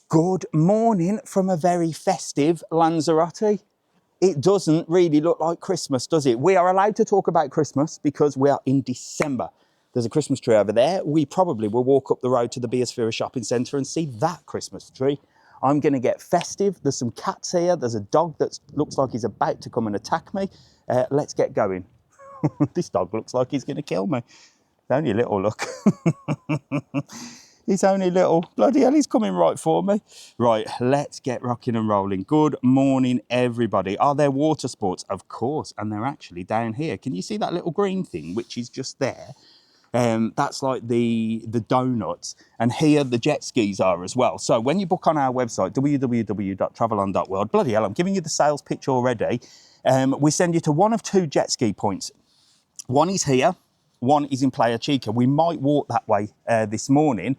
Good morning from a very festive Lanzarote. It doesn't really look like Christmas, does it? We are allowed to talk about Christmas because we are in December. There's a Christmas tree over there. We probably will walk up the road to the Biosfera shopping centre and see that Christmas tree. I'm going to get festive. There's some cats here. There's a dog that looks like he's about to come and attack me. Let's get going. This dog looks like he's going to kill me. It's only a little, look. He's only little. Bloody hell, he's coming right for me. Right, let's get rocking and rolling. Good morning, everybody. Are there water sports? Of course, and they're actually down here. Can you see that little green thing, which is just there? That's like the donuts. And here the jet skis are as well. So when you book on our website, www.travelon.world, bloody hell, I'm giving you the sales pitch already. We send you to one of two jet ski points. One is here. One is in Playa Chica. We might walk that way this morning.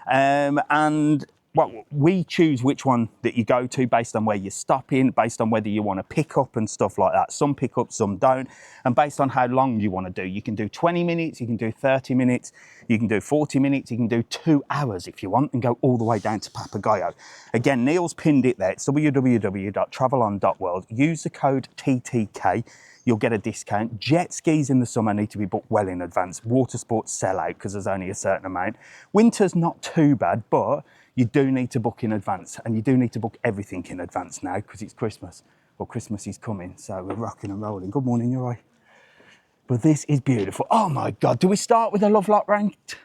And well, we choose which one that you go to based on where you're stopping, based on whether you want to pick up and stuff like that. Some pick up, some don't. And based on how long you want to do. You can do 20 minutes, you can do 30 minutes, you can do 40 minutes, you can do 2 hours if you want and go all the way down to Papagayo. Again, Neil's pinned it there. It's www.travelon.world. Use the code TTK. You'll get a discount. Jet skis in the summer need to be booked well in advance. Water sports sell out because there's only a certain amount. Winter's not too bad, but you do need to book in advance, and you do need to book everything in advance now because it's Christmas. Well, Christmas is coming, so we're rocking and rolling. Good morning, you're right. But this is beautiful. Oh my God, do we start with a love lock ranked?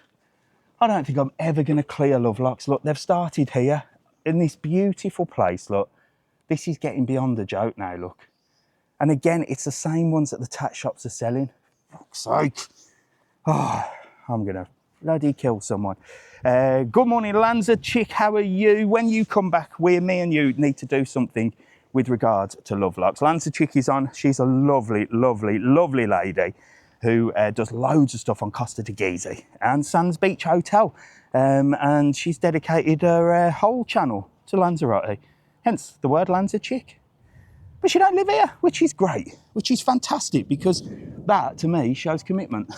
I don't think I'm ever going to clear love locks. Look, they've started here in this beautiful place. Look, this is getting beyond a joke now, look. And again, it's the same ones that the tat shops are selling. Fuck's sake. Oh, I'm going to bloody kill someone. Good morning, Lanza Chick. How are you? When you come back, me and you need to do something with regards to love locks. Lanza Chick is on. She's a lovely, lovely, lovely lady who does loads of stuff on Costa de Gezi and Sands Beach Hotel. And she's dedicated her whole channel to Lanzarote. Hence the word Lanza Chick. But she don't live here, which is great, which is fantastic, because that, to me, shows commitment.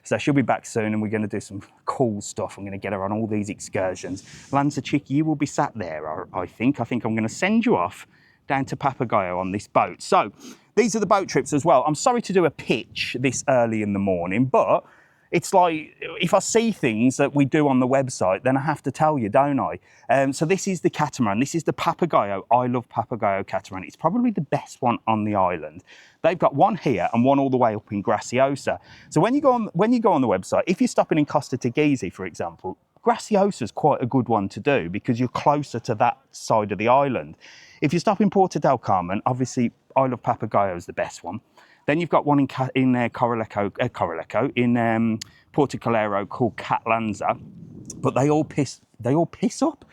So she'll be back soon, and we're going to do some cool stuff. I'm going to get her on all these excursions. Lanza Chick, you will be sat there, I think. I think I'm going to send you off down to Papagayo on this boat. So these are the boat trips as well. I'm sorry to do a pitch this early in the morning, but it's like, if I see things that we do on the website, then I have to tell you, don't I? So this is the catamaran. This is the Papagayo. I love Papagayo catamaran. It's probably the best one on the island. They've got one here and one all the way up in Graciosa. So when you go on the website, if you're stopping in Costa de Gezi, for example, Graciosa is quite a good one to do because you're closer to that side of the island. If you stop in Puerto Del Carmen, obviously, I love Papagayo is the best one. Then you've got one in Coraleco, in Puerto Calero called Cat Lanza, but they all piss up.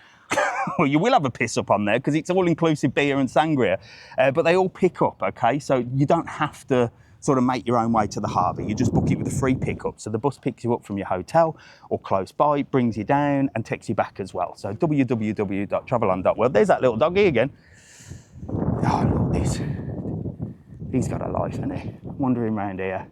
Well, you will have a piss up on there because it's all-inclusive beer and sangria, but they all pick up, okay? So you don't have to sort of make your own way to the harbour. You just book it with a free pickup. So the bus picks you up from your hotel or close by, brings you down and takes you back as well. So www.travelon.world. There's that little doggy again. Oh, look at this. He's got a life, hasn't he? Wandering around here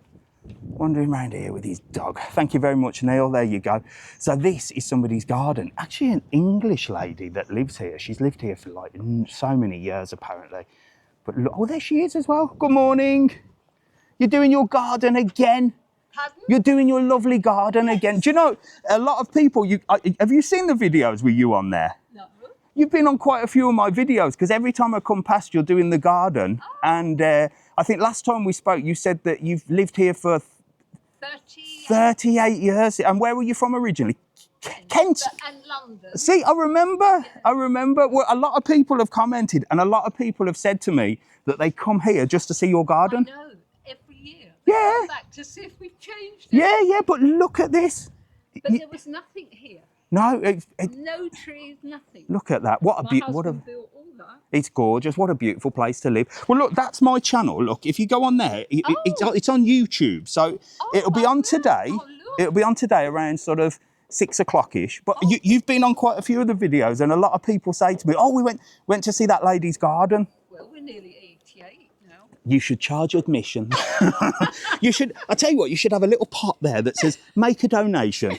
with his dog. Thank you very much, Neil. There you go. So this is somebody's garden. Actually, an English lady that lives here. She's lived here for like so many years, apparently. But look, oh, there she is as well. Good morning. You're doing your garden again. Pardon? You're doing your lovely garden again. Do you know, a lot of people, have you seen the videos with you on there? No. You've been on quite a few of my videos because every time I come past, you're doing the garden. Oh. And I think last time we spoke, you said that you've lived here for 38 years. And where were you from originally? Kent. And London. See, I remember. Well, a lot of people have commented and a lot of people have said to me that they come here just to see your garden. I know, every year. Yeah. Come back to see if we've changed it. Yeah, but look at this. But there was nothing here. No, no trees, nothing. Look at that. What a beautiful. Built all that. It's gorgeous. What a beautiful place to live. Well, look, that's my channel. Look, if you go on there, it's on YouTube. So it'll be on today. It'll be on today around sort of 6 o'clock-ish. But you've been on quite a few of the videos, and a lot of people say to me, "Oh, we went to see that lady's garden." Well, we're nearly 88 now. You should charge admission. I tell you what, you should have a little pot there that says, "Make a donation."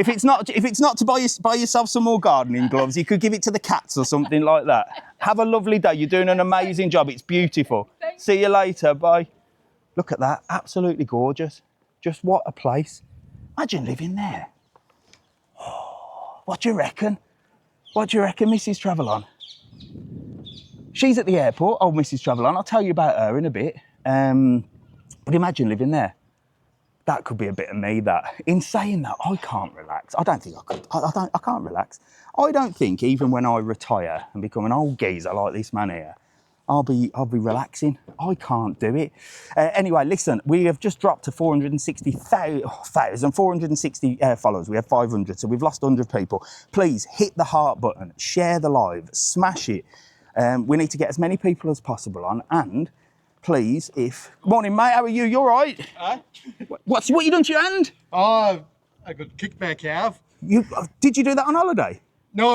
If it's not to buy yourself some more gardening gloves, you could give it to the cats or something like that. Have a lovely day. You're doing an amazing job. It's beautiful. See you later. Bye. Look at that. Absolutely gorgeous. Just what a place. Imagine living there. What do you reckon? What do you reckon, Mrs. Travelon? She's at the airport, old Mrs. Travelon. I'll tell you about her in a bit. But imagine living there. That could be a bit of me, that. In saying that, I can't relax. I don't think I could. I can't relax. I don't think even when I retire and become an old geezer like this man here, I'll be relaxing. I can't do it. Anyway, listen, we have just dropped to 460 followers. We have 500, so we've lost 100 people. Please hit the heart button, share the live, smash it. We need to get as many people as possible on, and please, morning, mate. How are you? You all right? What you done to your hand? Oh, I got kicked by a calf. Did you do that on holiday? No.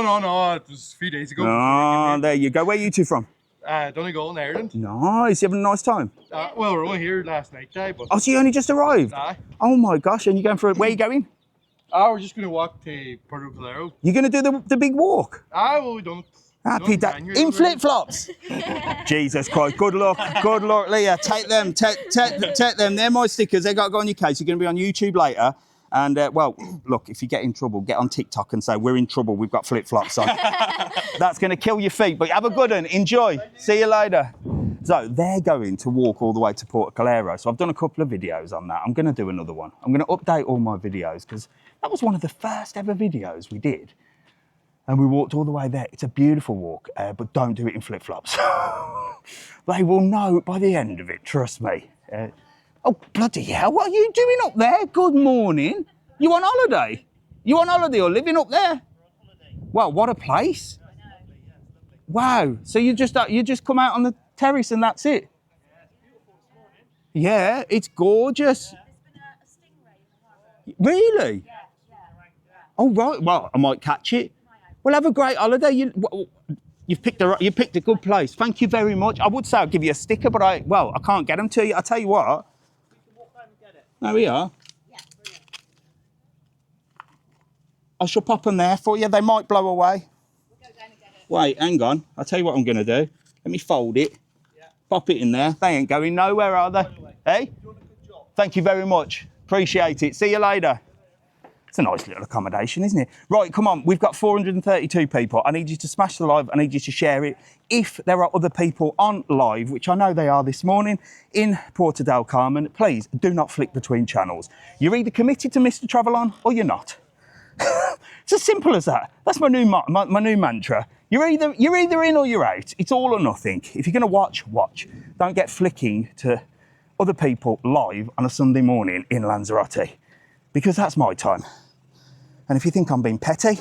It was a few days ago. Oh, there you go. Where are you two from? Donegal in Ireland. Nice. You having a nice time? Well, we're only here last night, but... Oh, so you only just arrived? Aye. Oh my gosh, and you're going for where are you going? We're just going to walk to Puerto Del Calero. You're going to do the big walk? Well, we don't. Happy day. In flip-flops? Jesus Christ, good luck, Leah. Take them. They're my stickers. They got to go on your case. You're going to be on YouTube later. And, well, look, if you get in trouble, get on TikTok and say, we're in trouble, we've got flip-flops on. That's going to kill your feet, but have a good one. Enjoy. See you later. So they're going to walk all the way to Puerto Calero. So I've done a couple of videos on that. I'm going to do another one. I'm going to update all my videos because that was one of the first ever videos we did. And we walked all the way there. It's a beautiful walk, but don't do it in flip-flops. They will know by the end of it, trust me. Oh, bloody hell, what are you doing up there? Good morning. You on holiday? You on holiday or living up there? We're on holiday. Well, what a place. Wow, so you just come out on the terrace and that's it? Yeah, it's gorgeous. There's been a stingray in the harbour. Really? Yeah. Oh, right, well, I might catch it. Well, have a great holiday. You've picked a good place. Thank you very much. I would say I'll give you a sticker, but I can't get them to you. I'll tell you what. We can walk home and get it. There we are. Yeah, brilliant. I shall pop them there for you. They might blow away. We'll go down and get it. Wait, hang on. I'll tell you what I'm going to do. Let me fold it. Yeah. Pop it in there. They ain't going nowhere, are they? Hey? Thank you very much. Appreciate it. See you later. It's a nice little accommodation, isn't it? Right, come on. We've got 432 people. I need you to smash the live. I need you to share it. If there are other people on live, which I know they are this morning, in Puerto Del Carmen, please do not flick between channels. You're either committed to Mr. Travelon or you're not. It's as simple as that. That's my new mantra. You're either in or you're out. It's all or nothing. If you're going to watch, watch. Don't get flicking to other people live on a Sunday morning in Lanzarote, because that's my time. And if you think I'm being petty,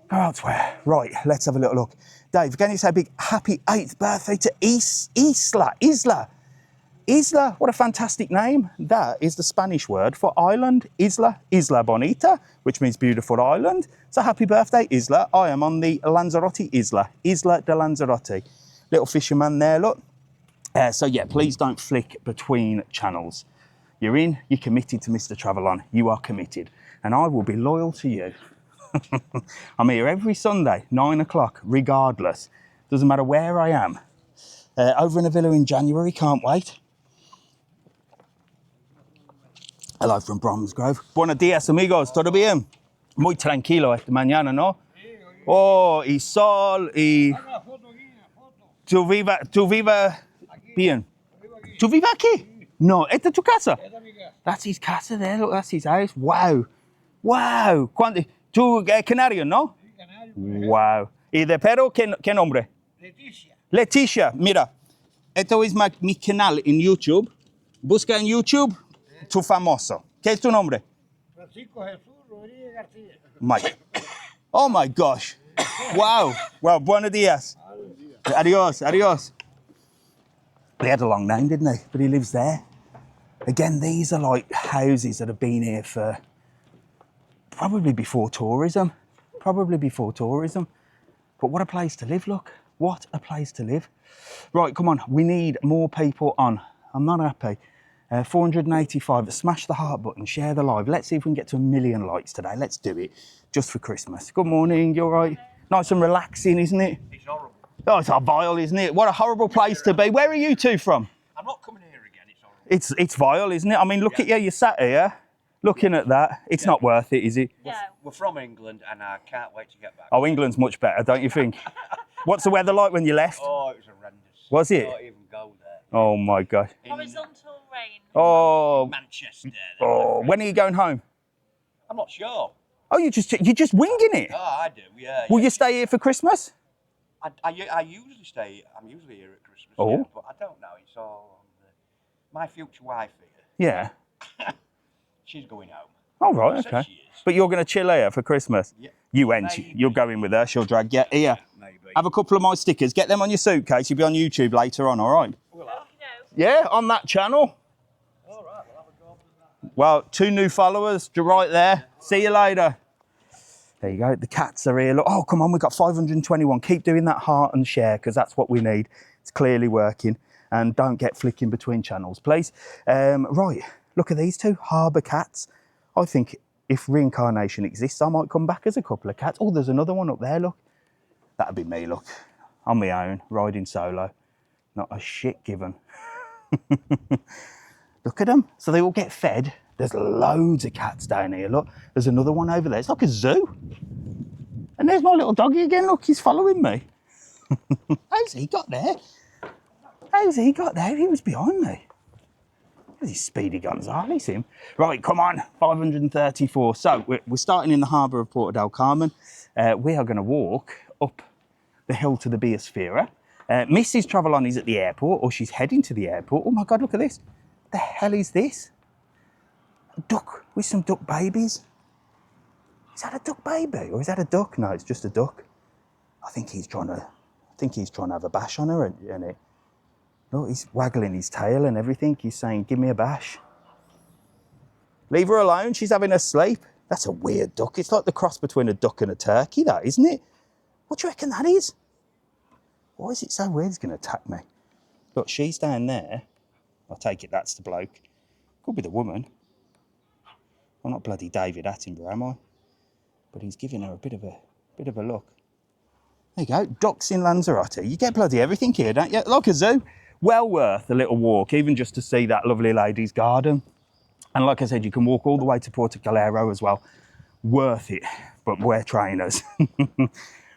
go elsewhere. Right, let's have a little look. Dave, can you say a big happy 8th birthday to Isla? Isla, what a fantastic name. That is the Spanish word for island. Isla Bonita, which means beautiful island. So happy birthday, Isla. I am on the Lanzarote Isla de Lanzarote. Little fisherman there, look. So yeah, please don't flick between channels. You're in, you're committed to Mr. Travelon. You are committed. And I will be loyal to you. I'm here every Sunday, 9 o'clock, regardless. Doesn't matter where I am. Over in a villa in January, can't wait. Hello from Bromsgrove. Buenos días, amigos. ¿Todo bien? Muy tranquilo esta mañana, ¿no? Oh, y sol, y... ¿Tú viva bien? ¿Tú viva aquí? No, ¿esta es tu casa? That's his casa there, look, that's his house. Wow. Wow. ¿Tú canario, no? Wow. ¿Y de perro qué nombre? Leticia, mira. Esto es mi canal en YouTube. Busca en YouTube tu famoso. ¿Qué es tu nombre? Francisco Jesús Rodríguez García. Mike. Oh my gosh. Wow. Well, buenos días. Adios, adios. He had a long name, didn't he? But he lives there. Again, these are like houses that have been here for probably before tourism. But what a place to live, look. What a place to live. Right, come on. We need more people on. I'm not happy. 485. Smash the heart button, share the live. Let's see if we can get to 1 million likes today. Let's do it just for Christmas. Good morning, you all right? Nice and relaxing, isn't it? It's horrible. Oh, it's vile, isn't it? What a horrible place to be. Where are you two from? I'm not coming here again. It's horrible. It's vile, isn't it? I mean, look at you. You sat here looking at that. It's not worth it, is it? No. We're from England, and I can't wait to get back. Oh, England's much better, don't you think? What's the weather like when you left? Oh, it was horrendous. Was it? Can't even go there. Oh my God. Horizontal rain. Oh, Manchester. oh. When are you going home? I'm not sure. Oh, you're just winging it. Oh, I do. Yeah. Will yeah. you stay here for Christmas? I usually stay. I'm usually here at Christmas. Oh. Yeah, but I don't know. It's all on my future wife here. Yeah. She's going home. Oh, right, Says okay. she is. But you're going to chill here for Christmas? Yeah. You went. Maybe. You're going with her. She'll drag you. Here. Maybe. Have a couple of my stickers. Get them on your suitcase. You'll be on YouTube later on, all right? Yeah, on that channel. All right. We'll have a go for that. Well, 2 new followers right there. See you later. There you go. The cats are here. Look. Oh, come on. We've got 521. Keep doing that heart and share because that's what we need. It's clearly working. And don't get flicking between channels, please. Right. Look at these 2 Harbour cats. I think if reincarnation exists, I might come back as a couple of cats. Oh, there's another one up there. Look. That'd be me. Look. On my own, riding solo. Not a shit given. Look at them. So they all get fed. There's loads of cats down here. Look, there's another one over there. It's like a zoo. And there's my little doggy again. Look, he's following me. How's he got there? How's he got there? He was behind me. These speedy Gonzales, him. Right, come on, 534. So we're starting in the harbour of Puerto Del Carmen. We are going to walk up the hill to the Biosfera. Mrs. Travelon is at the airport, or she's heading to the airport. Oh my God, look at this. The hell is this? A duck with some duck babies. Is that a duck baby, or is that a duck? No, it's just a duck. I think he's trying to have a bash on her, isn't it? Look, he's waggling his tail and everything. He's saying, give me a bash. Leave her alone, she's having a sleep. That's a weird duck. It's like the cross between a duck and a turkey, that, isn't it? What do you reckon that is? Why is it so weird it's going to attack me? Look, she's down there. I take it that's the bloke. Could be the woman. I'm not bloody David Attenborough, am I? But he's giving her a bit of a look. There you go, ducks in Lanzarote. You get bloody everything here, don't you? Like a zoo. Well worth a little walk, even just to see that lovely lady's garden. And like I said, you can walk all the way to Puerto Calero as well. Worth it, but wear trainers.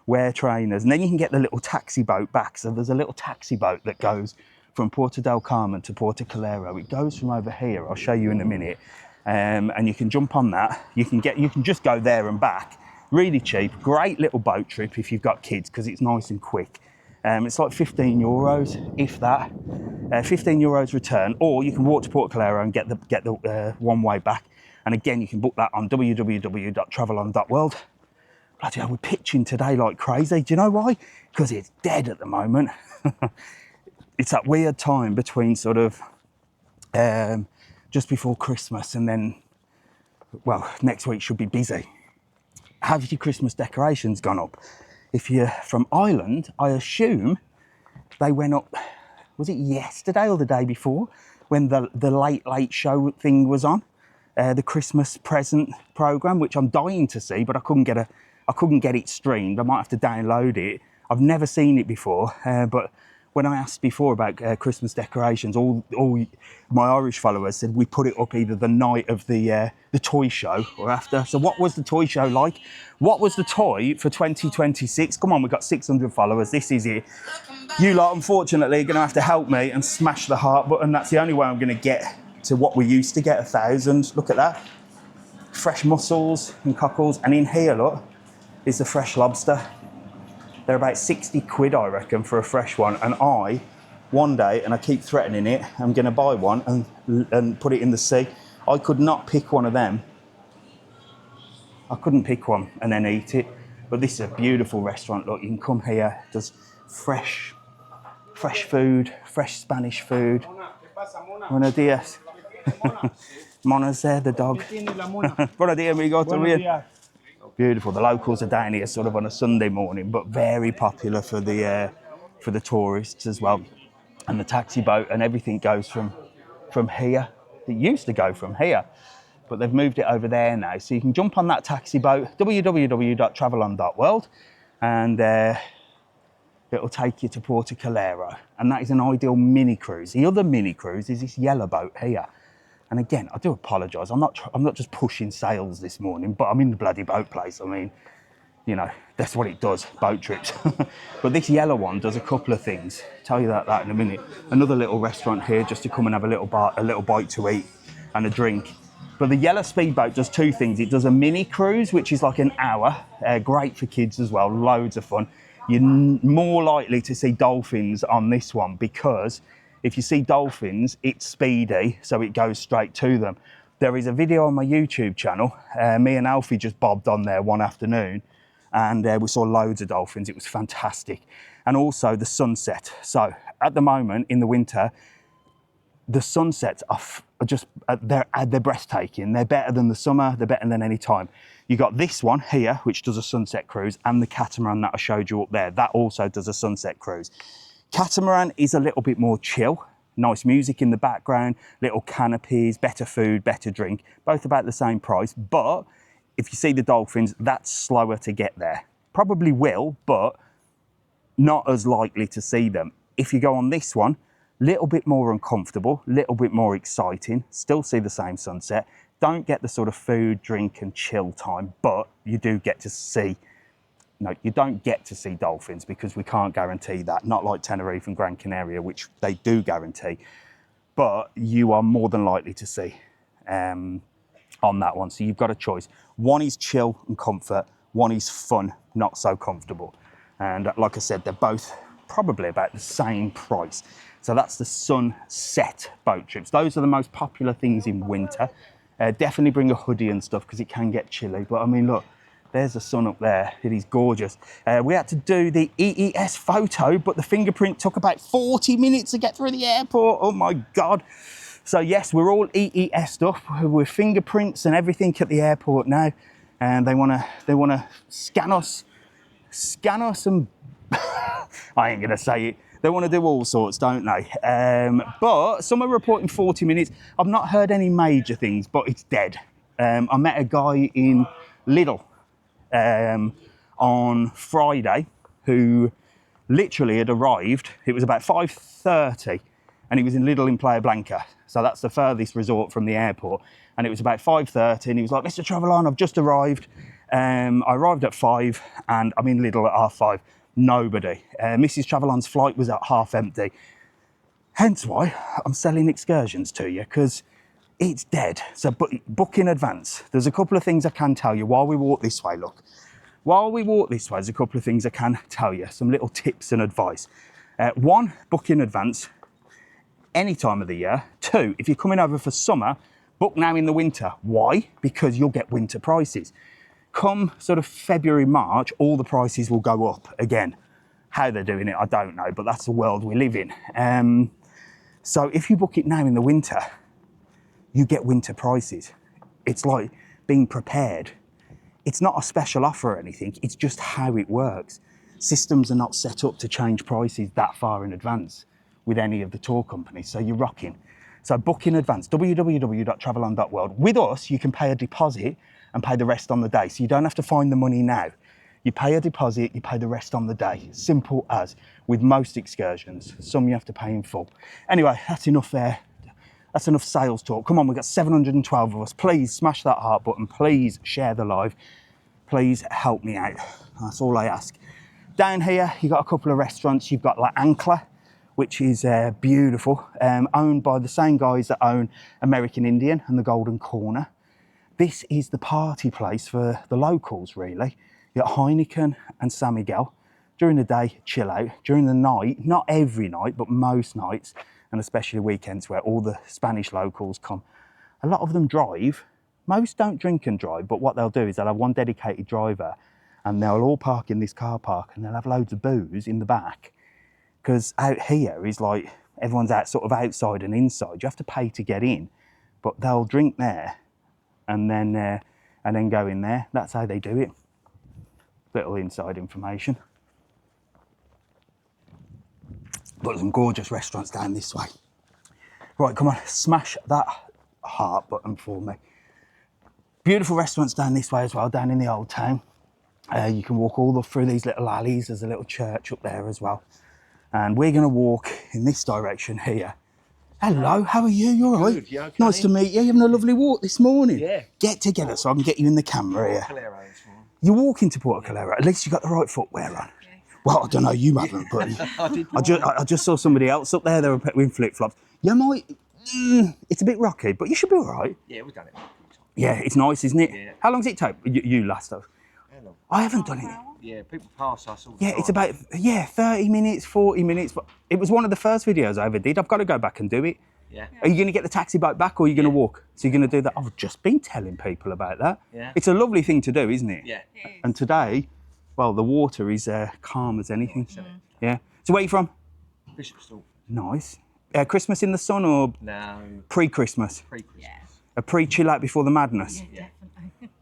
Wear trainers. And then you can get the little taxi boat back. So there's a little taxi boat that goes from Puerto Del Carmen to Puerto Calero. It goes from over here. I'll show you in a minute. And you can jump on that. You can just go there and back. Really cheap. Great little boat trip if you've got kids because it's nice and quick. It's like 15 euros, if that. 15 euros return, or you can walk to Puerto Calero and get the one way back. And again, you can book that on www.travelon.world. Bloody hell, we're pitching today like crazy. Do you know why? Because it's dead at the moment. It's that weird time between sort of just before Christmas and then, well, next week should be busy. Have your Christmas decorations gone up? If you're from Ireland, I assume they went up, was it yesterday or the day before, when the late show thing was on, the Christmas present programme, which I'm dying to see, but I couldn't get it streamed. I might have to download it. I've never seen it before, but when I asked before about Christmas decorations, all my Irish followers said we put it up either the night of the toy show or after. So what was the toy show like? What was the toy for 2026? Come on, we've got 600 followers. This is it. You lot, unfortunately, are going to have to help me and smash the heart button. That's the only way I'm going to get to what we used to get, 1,000. Look at that. Fresh mussels and cockles. And in here, look, is the fresh lobster. They're about 60 quid, I reckon, for a fresh one. And one day, and I keep threatening it, I'm going to buy one and put it in the sea. I could not pick one of them. I couldn't pick one and then eat it. But this is a beautiful restaurant. Look, you can come here. There's fresh food, fresh Spanish food. Buenos dias. Mona's there, the dog. Buenos dias, amigo. Beautiful. The locals are down here sort of on a Sunday morning, but very popular for the tourists as well. And the taxi boat and everything goes from here. that used to go from here, but they've moved it over there now. So you can jump on that taxi boat, www.travelon.world, and it'll take you to Puerto Calero. And that is an ideal mini cruise. The other mini cruise is this yellow boat here. And again, I do apologise. I'm not just pushing sails this morning, but I'm in the bloody boat place. I mean, you know, that's what it does, boat trips. But this yellow one does a couple of things. Tell you that in a minute. Another little restaurant here just to come and have a little bite to eat and a drink. But the yellow speedboat does two things. It does a mini cruise, which is like an hour, great for kids as well, loads of fun. You're more likely to see dolphins on this one because if you see dolphins, it's speedy, so it goes straight to them. There is a video on my YouTube channel. Me and Alfie just bobbed on there one afternoon, and we saw loads of dolphins. It was fantastic. And also the sunset. So at the moment in the winter, the sunsets are just, they're breathtaking. They're better than the summer, they're better than any time. You got this one here, which does a sunset cruise, and the catamaran that I showed you up there, that also does a sunset cruise. Catamaran is a little bit more chill, nice music in the background, little canopies, better food, better drink, both about the same price. But if you see the dolphins, that's slower to get there. Probably will, but not as likely to see them. If you go on this one, little bit more uncomfortable, little bit more exciting, still see the same sunset, don't get the sort of food, drink and chill time, but you do get to see, no, you don't get to see dolphins because we can't guarantee that, not like Tenerife and Gran Canaria, which they do guarantee, but you are more than likely to see on that one. So you've got a choice. One is chill and comfort, one is fun, not so comfortable. And like I said, they're both probably about the same price. So that's the sunset boat trips. Those are the most popular things in winter. Definitely bring a hoodie and stuff because it can get chilly. But I mean, look, there's the sun up there. It is gorgeous. We had to do the EES photo, but the fingerprint took about 40 minutes to get through the airport. Oh my God. So yes, we're all EES'd up with fingerprints and everything at the airport now. And they wanna scan us and I ain't gonna say it. They want to do all sorts, don't they? But some are reporting 40 minutes. I've not heard any major things, but it's dead. I met a guy in Lidl on Friday who literally had arrived. It was about 5:30 and he was in Lidl in Playa Blanca. So that's the furthest resort from the airport. And it was about 5:30 and he was like, Mr. Travelon, I've just arrived. I arrived at 5 and I'm in Lidl at 5:30. Nobody. Mrs. Travelon's flight was at half empty. Hence why I'm selling Excursions to you, because it's dead. So book in advance. There's a couple of things I can tell you while we walk this way, look. While we walk this way, there's a couple of things I can tell you, some little tips and advice. One, book in advance, any time of the year. Two, if you're coming over for summer, book now in the winter. Why? Because you'll get winter prices. Come sort of February, March, all the prices will go up again. How they're doing it, I don't know, but that's the world we live in. So if you book it now in the winter, you get winter prices. It's like being prepared. It's not a special offer or anything, it's just how it works. Systems are not set up to change prices that far in advance with any of the tour companies, so you're rocking. So book in advance, www.travelon.world. With us, you can pay a deposit and pay the rest on the day. So you don't have to find the money now. You pay a deposit, you pay the rest on the day. Simple as, with most excursions. Some you have to pay in full. Anyway, that's enough there. That's enough sales talk. Come on, we've got 712 of us. Please smash that heart button. Please share the live. Please help me out. That's all I ask. Down here, you've got a couple of restaurants. You've got La Ancla, which is beautiful, owned by the same guys that own American Indian and the Golden Corner. This is the party place for the locals, really. You got Heineken and San Miguel. During the day, chill out. During the night, not every night, but most nights, and especially weekends where all the Spanish locals come. A lot of them drive. Most don't drink and drive, but what they'll do is they'll have one dedicated driver and they'll all park in this car park and they'll have loads of booze in the back. Because out here is like, everyone's out sort of outside and inside. You have to pay to get in, but they'll drink there and then go in there. That's how they do it. Little inside information. But some gorgeous restaurants down this way. Right, come on, smash that heart button for me. Beautiful restaurants down this way as well, down in the old town. You can walk all through these little alleys. There's a little church up there as well. And we're going to walk in this direction here. Hello, how are you? You all right? Good, you okay? Nice to meet you. You having a lovely walk this morning? Yeah. Get together so I can get you in the camera here. Calero this morning. You're walking to Puerto Calero. At least you got the right footwear on. Well, I don't know, you haven't, but I just saw somebody else up there. They were in flip-flops. You might... it's a bit rocky, but you should be all right. Yeah, we've done it. Yeah, it's nice, isn't it? Yeah. How long does it take? You last though. Hello. I haven't done it. Yeah, people pass us all the Yeah, time. it's about 30 minutes, 40 minutes. But it was one of the first videos I ever did. I've got to go back and do it. Yeah. Are you going to get the taxi boat back, or are you going to walk? So you're going to do that? I've just been telling people about that. Yeah. It's a lovely thing to do, isn't it? Yeah. And today, well, the water is calm as anything. Yeah. So where are you from? Bishopsthorpe. Nice. Christmas in the sun or No, pre-Christmas? pre-Christmas. A pre-chill out before the madness? Yeah.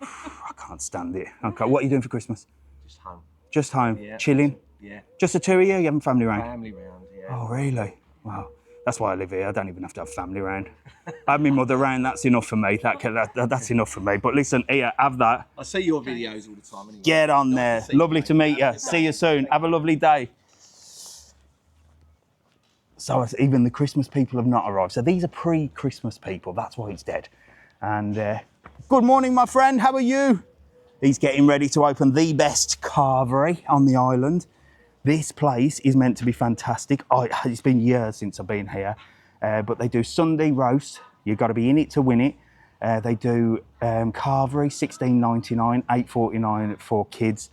I can't stand it. Okay, what are you doing for Christmas? Just home. Just home, Yeah. chilling? Yeah. Just the two of you? You having family round? Family round, yeah. Oh, really? Wow. That's why I live here. I don't even have to have family round. I have my mother round. That's enough for me. That's enough for me. But listen, here, have that. I see your videos all the time anyway. Get on Nice there. to see you, Lovely mate. to meet you. Have a good See day. you soon. Have a lovely day. So even the Christmas people have not arrived. So these are pre-Christmas people. That's why it's dead. And good morning, my friend. How are you? He's getting ready to open the best carvery on the island. This place is meant to be fantastic. It's been years since I've been here, but they do Sunday roast. You've got to be in it to win it. They do carvery, $16.99, $8.49 for kids.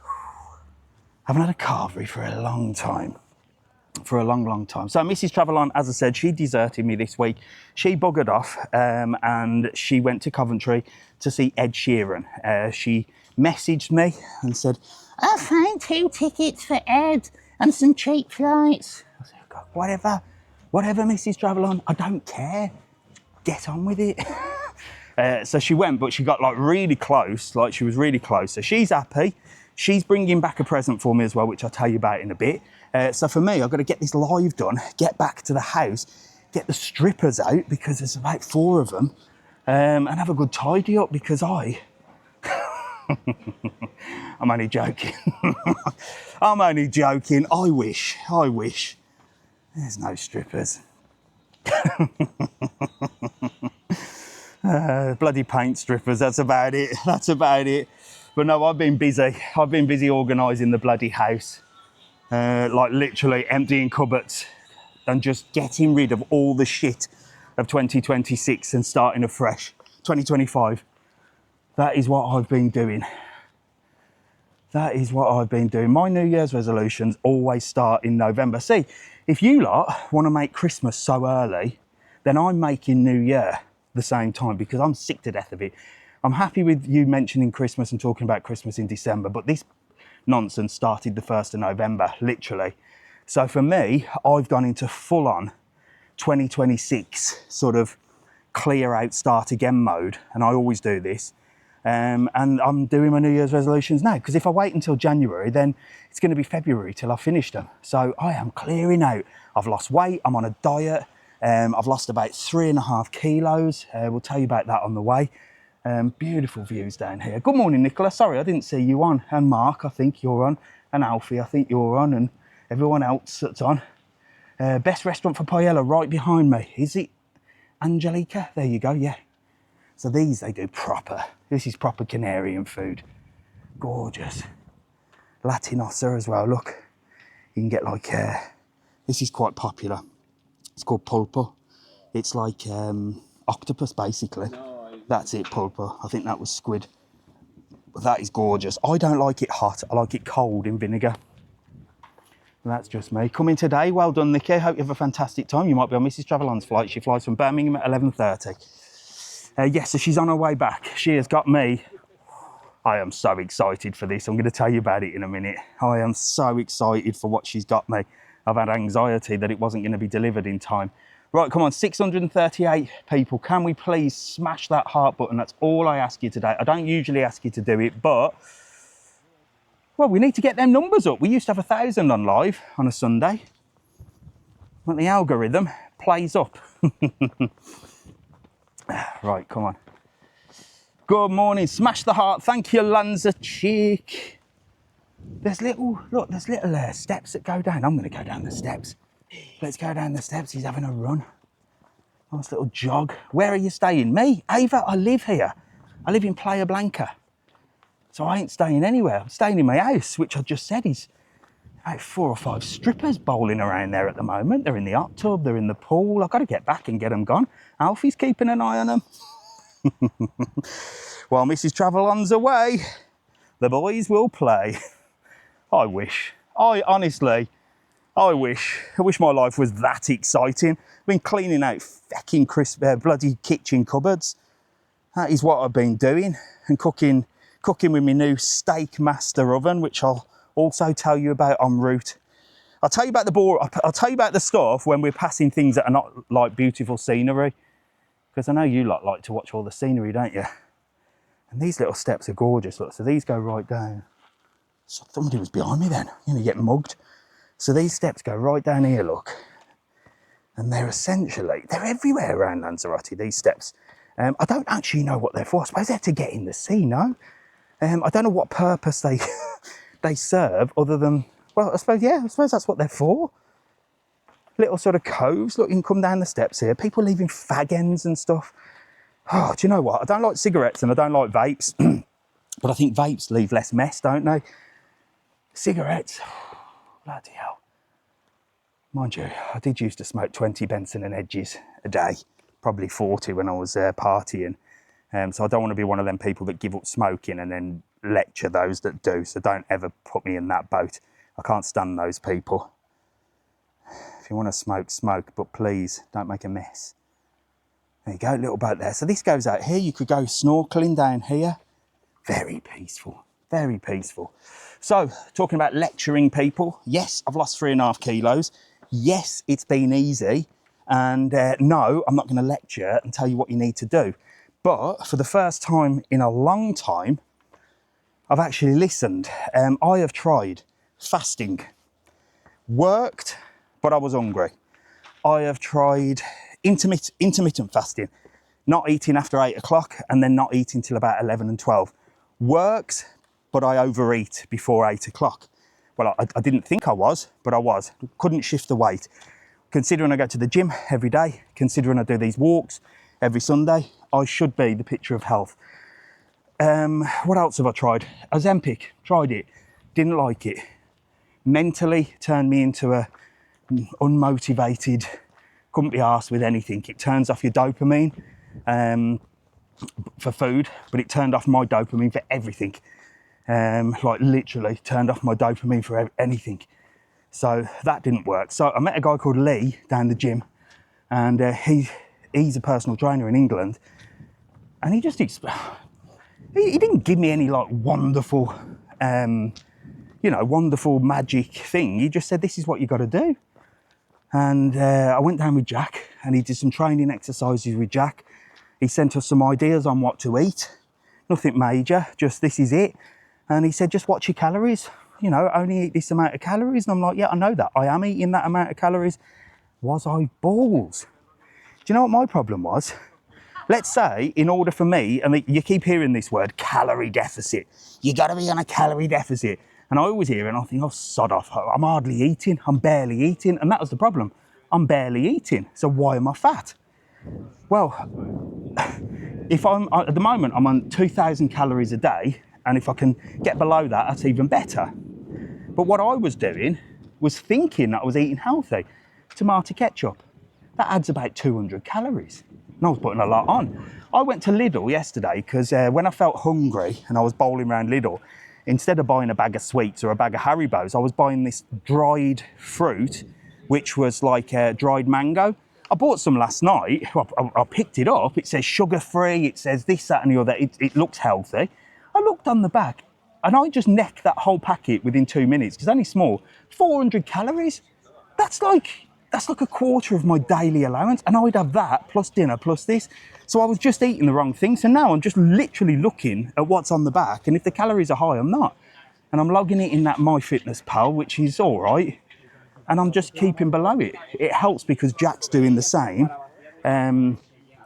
I haven't had a carvery for a long time. For a long, long time. So Mrs. Travelon, as I said, she deserted me this week. She buggered off and she went to Coventry to see Ed Sheeran. She messaged me and said, I found 2 tickets for Ed and some cheap flights. I said, God, whatever, Mrs. Travelon, I don't care. Get on with it. So she went, but she got like really close, like she was really close. So she's happy. She's bringing back a present for me as well, which I'll tell you about in a bit. So for me, I've got to get this live done, get back to the house, get the strippers out, because there's about 4 of them, and have a good tidy up, because I'm only joking. I'm only joking. I wish. There's no strippers. Bloody paint strippers, that's about it. But no, I've been busy organising the bloody house. Like literally emptying cupboards and just getting rid of all the shit of 2026 and starting afresh. 2025. That is what I've been doing. My New Year's resolutions always start in November. See, if you lot want to make Christmas so early, then I'm making New Year the same time, because I'm sick to death of it. I'm happy with you mentioning Christmas and talking about Christmas in December, but this nonsense started the 1st of November, literally. So for me, I've gone into full-on 2026 sort of clear out, start again mode, and I always do this. And I'm doing my New Year's resolutions now, because if I wait until January, then it's going to be February till I've finished them. So I am clearing out. I've lost weight, I'm on a diet, I've lost about 3.5 kilos. We'll tell you about that on the way. Beautiful views down here. Good morning, Nicola. Sorry, I didn't see you on. And Mark, I think you're on. And Alfie, I think you're on. And everyone else that's on. Best restaurant for paella right behind me. Is it Angelica? There you go, yeah. So these, they do proper. This is proper Canarian food. Gorgeous. Latinosa as well, look. You can get like, this is quite popular. It's called pulpo. It's like octopus, basically. That's it, pulpo. I think that was squid. But that is gorgeous. I don't like it hot. I like it cold in vinegar. And that's just me. Coming today. Well done, Nikki. Hope you have a fantastic time. You might be on Mrs. Travelon's flight. She flies from Birmingham at 11:30. Yes, so she's on her way back. She has got me. I am so excited for this. I'm going to tell you about it in a minute. I am so excited for what she's got me. I've had anxiety that it wasn't going to be delivered in time. Right, come on, 638 people. Can we please smash that heart button? That's all I ask you today. I don't usually ask you to do it, but, well, we need to get them numbers up. We used to have 1,000 on live on a Sunday. When the algorithm plays up. Right, come on. Good morning. Smash the heart. Thank you, Lanza Chick. There's little steps that go down. I'm going to go down the steps. Let's go down the steps. He's having a run. Nice little jog. Where are you staying? Me? Ava, I live here. I live in Playa Blanca. So I ain't staying anywhere. I'm staying in my house, which I just said is about 4 or 5 strippers bowling around there at the moment. They're in the hot tub, they're in the pool. I've got to get back and get them gone. Alfie's keeping an eye on them. While Mrs. Travelon's away, the boys will play. I wish. I wish my life was that exciting. I've been cleaning out fecking bloody kitchen cupboards. That is what I've been doing, and cooking with my new steak master oven, which I'll also tell you about en route. I'll tell you about the stuff when we're passing things that are not like beautiful scenery, because I know you lot like to watch all the scenery, don't you? And these little steps are gorgeous. Look, so these go right down. So somebody was behind me then. You're gonna get mugged. So these steps go right down here, look. And they're everywhere around Lanzarote, these steps. I don't actually know what they're for. I suppose they're to get in the sea, no? I don't know what purpose they they serve other than, well, I suppose that's what they're for. Little sort of coves. Look, you can come down the steps here. People leaving fag ends and stuff. Oh, do you know what? I don't like cigarettes and I don't like vapes. But I think vapes leave less mess, don't they? Cigarettes, bloody hell. Mind you, I did used to smoke 20 Benson and Hedges a day. Probably 40 when I was partying. So I don't want to be one of them people that give up smoking and then lecture those that do. So don't ever put me in that boat. I can't stand those people. If you want to smoke, smoke, but please don't make a mess. There you go, little boat there. So this goes out here. You could go snorkeling down here. Very peaceful, very peaceful. So talking about lecturing people, yes, I've lost 3.5 kilos. Yes, it's been easy. And no, I'm not going to lecture and tell you what you need to do. But for the first time in a long time, I've actually listened. I have tried fasting. Worked, but I was hungry. I have tried intermittent fasting. Not eating after 8 o'clock and then not eating till about 11 and 12. Works, but I overeat before 8 o'clock. Well, I didn't think I was, but I was. Couldn't shift the weight. Considering I go to the gym every day, considering I do these walks every Sunday, I should be the picture of health. What else have I tried? Ozempic, tried it, didn't like it. Mentally turned me into a unmotivated, couldn't be arsed with anything. It turns off your dopamine for food, but it turned off my dopamine for everything. Like literally turned off my dopamine for anything. So that didn't work. So I met a guy called Lee down the gym, and he's a personal trainer in England, and he just he didn't give me any like wonderful wonderful magic thing. He just said, this is what you got to do. And I went down with Jack and he did some training exercises with Jack. He sent us some ideas on what to eat. Nothing major, just this is it. And he said, just watch your calories. Only eat this amount of calories. And I'm like, yeah, I know that. I am eating that amount of calories. Was I balls? Do you know what my problem was? Let's say, in order for me, and you keep hearing this word, calorie deficit. You got to be on a calorie deficit. And I always hear it and I think, oh, sod off. I'm hardly eating. I'm barely eating. And that was the problem. I'm barely eating. So why am I fat? Well, at the moment, I'm on 2,000 calories a day. And if I can get below that, that's even better. But what I was doing was thinking that I was eating healthy. Tomato ketchup, that adds about 200 calories. And I was putting a lot on. I went to Lidl yesterday because when I felt hungry and I was bowling around Lidl, instead of buying a bag of sweets or a bag of Haribos, I was buying this dried fruit, which was like dried mango. I bought some last night. I picked it up. It says sugar-free. It says this, that, and the other. It looks healthy. I looked on the back, and I just necked that whole packet within 2 minutes. It's only small. 400 calories. That's like a quarter of my daily allowance, and I'd have that plus dinner plus this. So I was just eating the wrong thing. So now I'm just literally looking at what's on the back, and if the calories are high, I'm not. And I'm logging it in that MyFitnessPal, which is all right, and I'm just keeping below it. It helps because Jack's doing the same.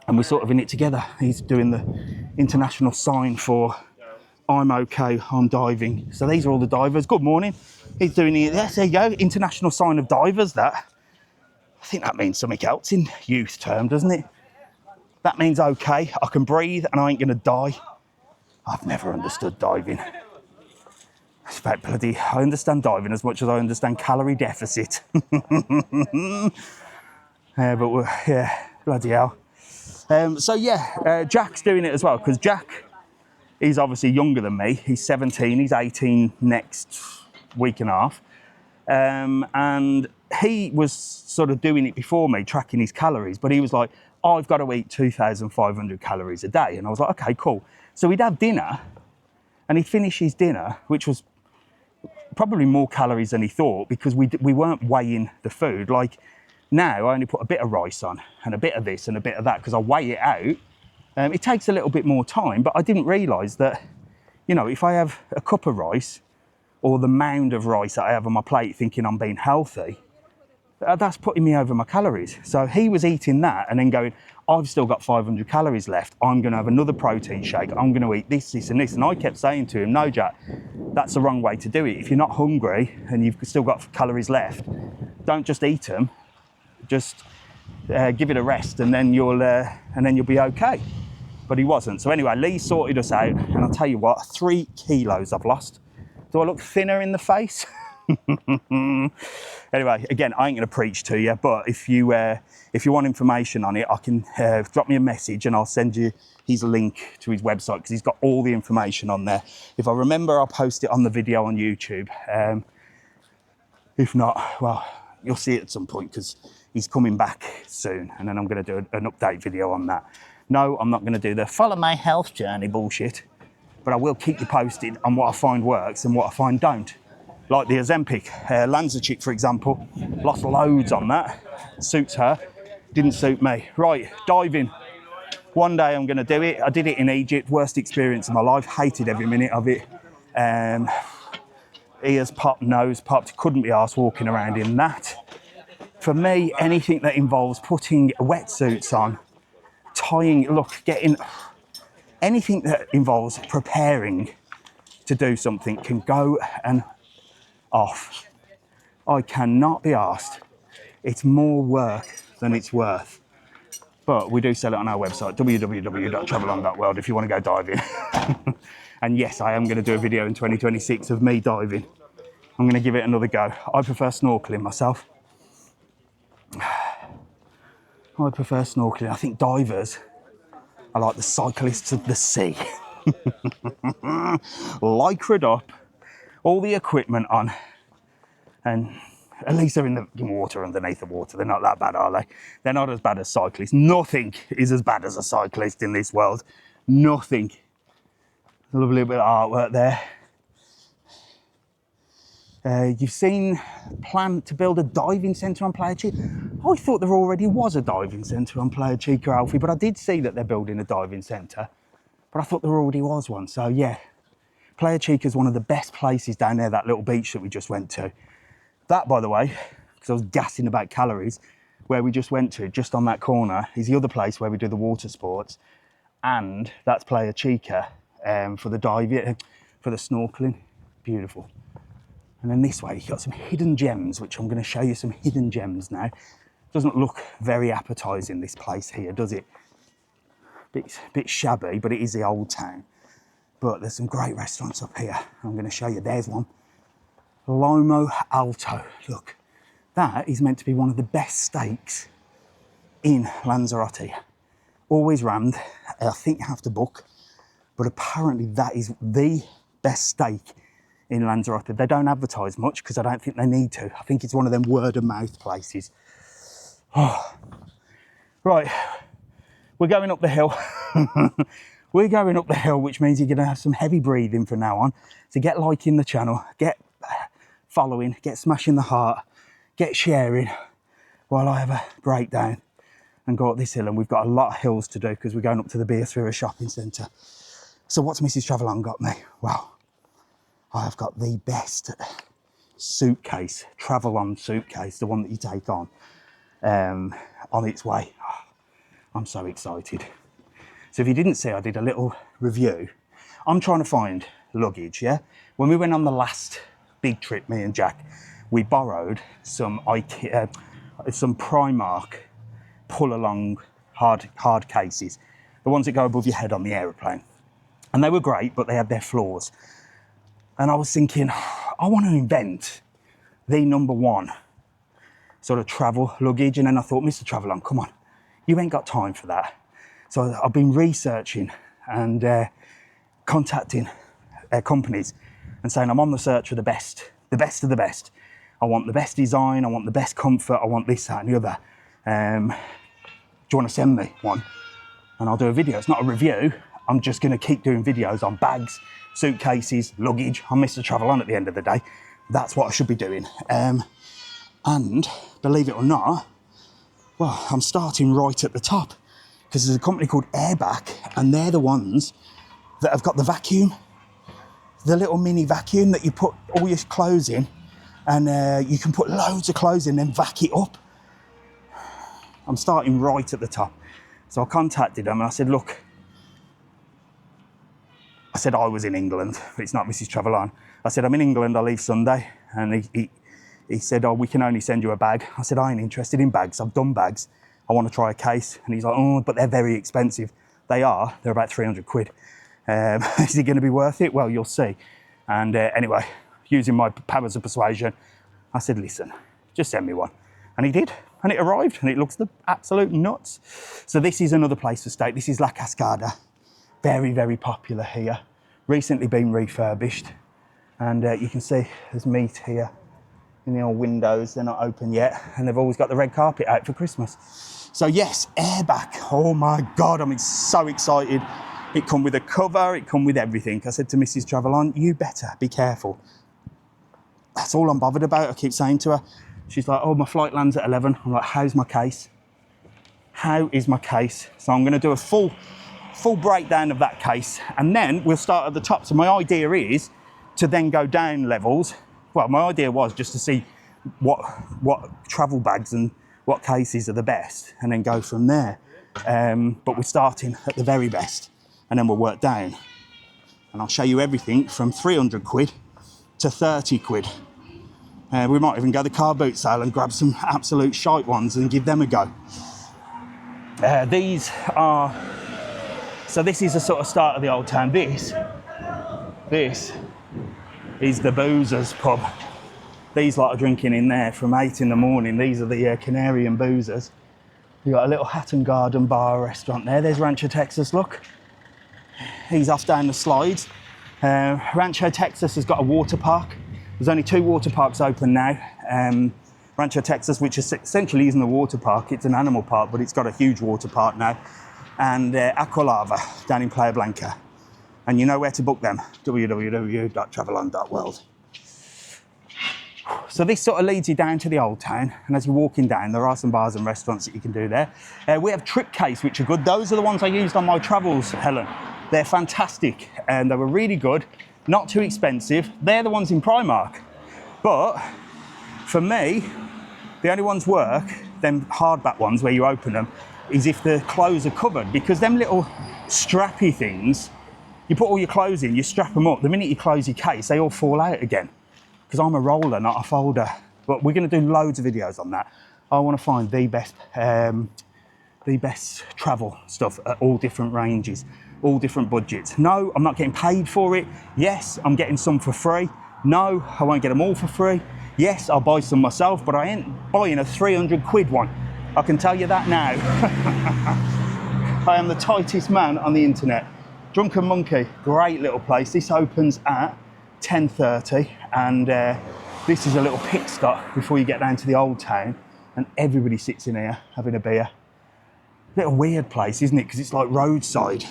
and we're sort of in it together. He's doing the international sign for I'm okay, I'm diving. So these are all the divers. Good morning. He's doing it. Yes, there you go. International sign of divers, that. I think that means something else in youth term, doesn't it? That means okay, I can breathe and I ain't gonna die. I've never understood diving. It's about bloody, I understand diving as much as I understand calorie deficit. Yeah, but yeah, bloody hell. So yeah, Jack's doing it as well, because Jack, he's obviously younger than me. He's 17, he's 18 next week and a half. And he was sort of doing it before me, tracking his calories, but he was like, I've got to eat 2,500 calories a day. And I was like, okay, cool. So we'd have dinner, and he'd finish his dinner, which was probably more calories than he thought, because we weren't weighing the food. Like now, I only put a bit of rice on, and a bit of this, and a bit of that, because I weigh it out. It takes a little bit more time, but I didn't realise that, you know, if I have a cup of rice, or the mound of rice that I have on my plate thinking I'm being healthy, that's putting me over my calories. So he was eating that and then going, I've still got 500 calories left. I'm going to have another protein shake. I'm going to eat this, this and this. And I kept saying to him, no, Jack, that's the wrong way to do it. If you're not hungry and you've still got calories left, don't just eat them. Just give it a rest, and then you'll be okay. But he wasn't. So anyway, Lee sorted us out, and I'll tell you what, 3 kilos I've lost. Do I look thinner in the face? Anyway, again, I ain't going to preach to you, but if you want information on it, I can drop me a message and I'll send you his link to his website, because he's got all the information on there. If I remember, I'll post it on the video on YouTube. If not, well, you'll see it at some point, because he's coming back soon, and then I'm going to do an update video on that. No, I'm not going to do the follow my health journey bullshit, but I will keep you posted on what I find works and what I find don't. Like the Ozempic, Lanza Chick, for example, lost loads on that. Suits her, didn't suit me. Right, diving. One day I'm going to do it. I did it in Egypt, worst experience of my life, hated every minute of it. Ears popped, nose popped, couldn't be arsed walking around in that. For me, anything that involves putting wetsuits on, tying, anything that involves preparing to do something can go and off. I cannot be asked. It's more work than it's worth. But we do sell it on our website, www.travelon.world, if you want to go diving. And yes, I am going to do a video in 2026 of me diving. I'm going to give it another go. I prefer snorkeling myself. I prefer snorkeling. I think divers are like the cyclists of the sea. Lycra'd up, all the equipment on, and at least they're in the water, underneath the water. They're not that bad, are they? They're not as bad as cyclists. Nothing is as bad as a cyclist in this world. Nothing. A lovely bit of artwork there. You've seen plan to build a diving centre on Playa Chica. I thought there already was a diving centre on Playa Chica, Alfie, but I did see that they're building a diving centre, but I thought there already was one. So yeah, Playa Chica is one of the best places down there, that little beach that we just went to. That, by the way, because I was gassing about calories, where we just went to, just on that corner, is the other place where we do the water sports, and that's Playa Chica for the diving, for the snorkeling. Beautiful. And then this way, you've got some hidden gems, which I'm going to show you some hidden gems now. Doesn't look very appetising, this place here, does it? Bit shabby, but it is the old town. But there's some great restaurants up here. I'm going to show you. There's one. Lomo Alto. Look, that is meant to be one of the best steaks in Lanzarote. Always rammed. I think you have to book, but apparently that is the best steak in Lanzarote. They don't advertise much because I don't think they need to. I think it's one of them word of mouth places. Oh. Right, we're going up the hill. We're going up the hill, which means you're going to have some heavy breathing from now on. So get liking the channel, get following, get smashing the heart, get sharing while I have a breakdown and go up this hill. And we've got a lot of hills to do because we're going up to the Biosfera shopping centre. So what's Mrs. Travelon got me? Well, I have got the best suitcase, Travelon suitcase, the one that you take on its way. I'm so excited. So if you didn't see, I did a little review. I'm trying to find luggage, yeah? When we went on the last big trip, me and Jack, we borrowed some some Primark pull-along hard cases, the ones that go above your head on the aeroplane. And they were great, but they had their flaws. And I was thinking, I want to invent the #1 sort of travel luggage. And then I thought, Mr. Travelon, come on, you ain't got time for that. So I've been researching and contacting companies and saying I'm on the search for the best of the best. I want the best design, I want the best comfort, I want this, that and the other. Do you want to send me one? And I'll do a video. It's not a review. I'm just going to keep doing videos on bags, suitcases, luggage. I'm Mr. Travelon at the end of the day. That's what I should be doing. And believe it or not, well, I'm starting right at the top because there's a company called Airback and they're the ones that have got the vacuum, the little mini vacuum that you put all your clothes in and you can put loads of clothes in and vac it up. I'm starting right at the top. So I contacted them and I said, look, I said I was in England, but it's not Mrs. Travelon. I said, I'm in England, I leave Sunday. And he said, oh, we can only send you a bag. I said, I ain't interested in bags, I've done bags. I want to try a case. And he's like, oh, but they're very expensive. They are, they're about 300 quid. Is it going to be worth it? Well, you'll see. And anyway, using my powers of persuasion, I said, listen, just send me one. And he did, and it arrived, and it looks the absolute nuts. So this is another place to stay. This is La Cascada. Very, very popular here. Recently been refurbished. And you can see there's meat here in the old windows. They're not open yet. And they've always got the red carpet out for Christmas. So yes, Airback. Oh my God, I'm so excited. It come with a cover, it come with everything. I said to Mrs. Travelon, you better be careful. That's all I'm bothered about. I keep saying to her. She's like, oh, my flight lands at 11. I'm like, how's my case? How is my case? So I'm going to do a full breakdown of that case. And then we'll start at the top. So my idea is to then go down levels. Well, my idea was just to see what travel bags and what cases are the best and then go from there. But we're starting at the very best and then we'll work down. And I'll show you everything from 300 quid to 30 quid. We might even go the car boot sale and grab some absolute shite ones and give them a go. These are, so this is the sort of start of the old town. This is the Boozers pub. These lot are drinking in there from 8 in the morning. These are the Canary and Boozers. You've got a little Hatton Garden bar restaurant there. There's Rancho Texas, look. He's off down the slides. Rancho Texas has got a water park. There's only 2 water parks open now. Rancho Texas, which is essentially isn't a water park, it's an animal park, but it's got a huge water park now. And Aqualava down in Playa Blanca. And you know where to book them, www.travelon.world. So this sort of leads you down to the old town, and as you're walking down, there are some bars and restaurants that you can do there. We have trip case, which are good. Those are the ones I used on my travels, Helen. They're fantastic, and they were really good, not too expensive. They're the ones in Primark. But for me, the only ones work, them hardback ones where you open them, is if the clothes are covered, because them little strappy things, you put all your clothes in, you strap them up, the minute you close your case, they all fall out again. Because I'm a roller, not a folder. But we're going to do loads of videos on that. I want to find the best travel stuff at all different ranges, all different budgets. No, I'm not getting paid for it. Yes, I'm getting some for free. No, I won't get them all for free. Yes, I'll buy some myself, but I ain't buying a 300 quid one. I can tell you that now. I am the tightest man on the internet. Drunken Monkey, great little place. This opens at 10:30 and this is a little pit stop before you get down to the old town and everybody sits in here having a beer. Little weird place, isn't it? Because it's like roadside.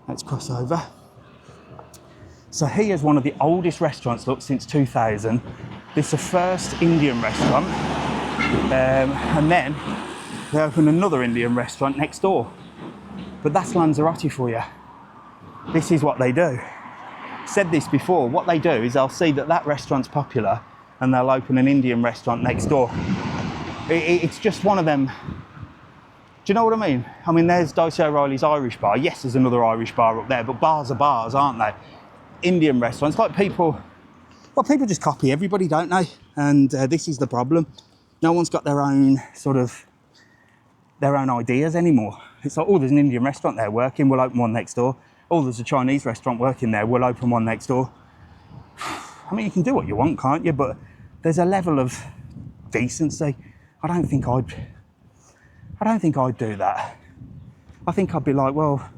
Let's cross over. So here's one of the oldest restaurants, look, since 2000. This is the first Indian restaurant. And then they opened another Indian restaurant next door. But that's Lanzarote for you. This is what they do. Said this before, what they do is they'll see that that restaurant's popular and they'll open an Indian restaurant next door. It's just one of them Do you know what I mean? I mean, there's Dicey O'Reilly's Irish bar. Yes, there's another Irish bar up there, but bars are bars, aren't they? Indian restaurants, like people just copy everybody, don't they? And this is the problem. No one's got their own ideas anymore. It's like, oh, there's an Indian restaurant there working, we'll open one next door. Oh, there's a Chinese restaurant working there, we'll open one next door. I mean, you can do what you want, can't you? But there's a level of decency. I don't think I'd do that. I think I'd be like, well,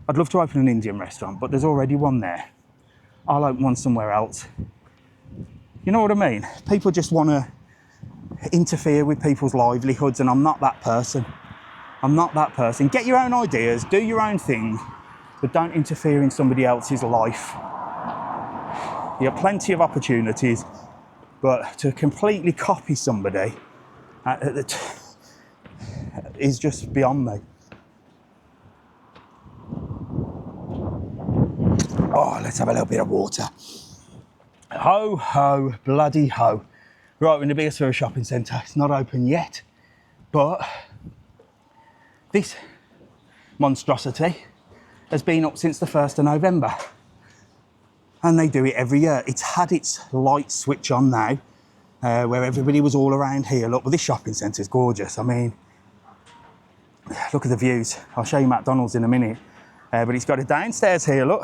I'd love to open an Indian restaurant, but there's already one there. I'll open one somewhere else. You know what I mean? People just want to interfere with people's livelihoods, and I'm not that person. I'm not that person. Get your own ideas, do your own thing, but don't interfere in somebody else's life. You have plenty of opportunities, but to completely copy somebody is just beyond me. Oh, let's have a little bit of water. Ho, ho, bloody ho. Right, we're in the Biosfera shopping centre. It's not open yet, but this monstrosity has been up since the 1st of November. And they do it every year. It's had its light switch on now, where everybody was all around here. Look, well, this shopping centre is gorgeous. I mean, look at the views. I'll show you McDonald's in a minute. But it's got a downstairs here, look,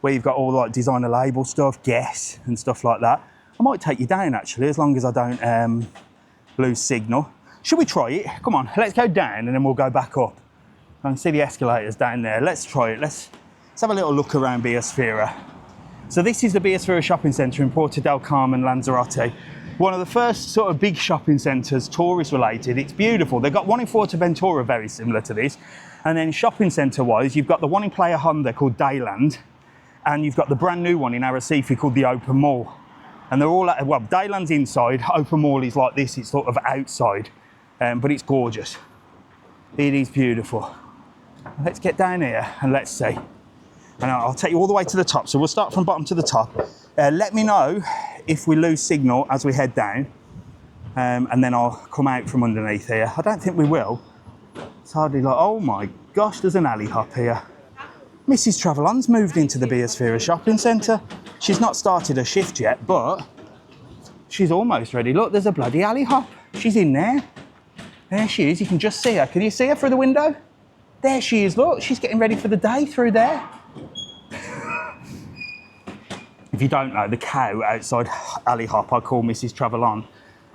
where you've got all like designer label stuff, Guess and stuff like that. I might take you down actually, as long as I don't lose signal. Should we try it? Come on, let's go down and then we'll go back up. I can see the escalators down there. Let's try it. Let's have a little look around Biosfera. So this is the Biosfera shopping centre in Puerto Del Carmen, Lanzarote. One of the first sort of big shopping centres, tourist related. It's beautiful. They've got one in Fuerteventura very similar to this. And then shopping centre wise, you've got the one in Playa Honda called Dayland. And you've got the brand new one in Arrecife called the Open Mall. And they're all, well, Dayland's inside, Open Mall is like this, it's sort of outside. But it's gorgeous. It is beautiful. Let's get down here and let's see. And I'll take you all the way to the top. So we'll start from bottom to the top. Let me know if we lose signal as we head down. And then I'll come out from underneath here. I don't think we will. It's hardly like, oh my gosh, there's an alley hop here. Mrs. Travelon's moved into the Biosfera shopping centre. She's not started her shift yet, but she's almost ready. Look, there's a bloody alley hop. She's in there. There she is. You can just see her. Can you see her through the window? There she is. Look, she's getting ready for the day through there. If you don't know, the cow outside alley hop, I call Mrs. Travelon,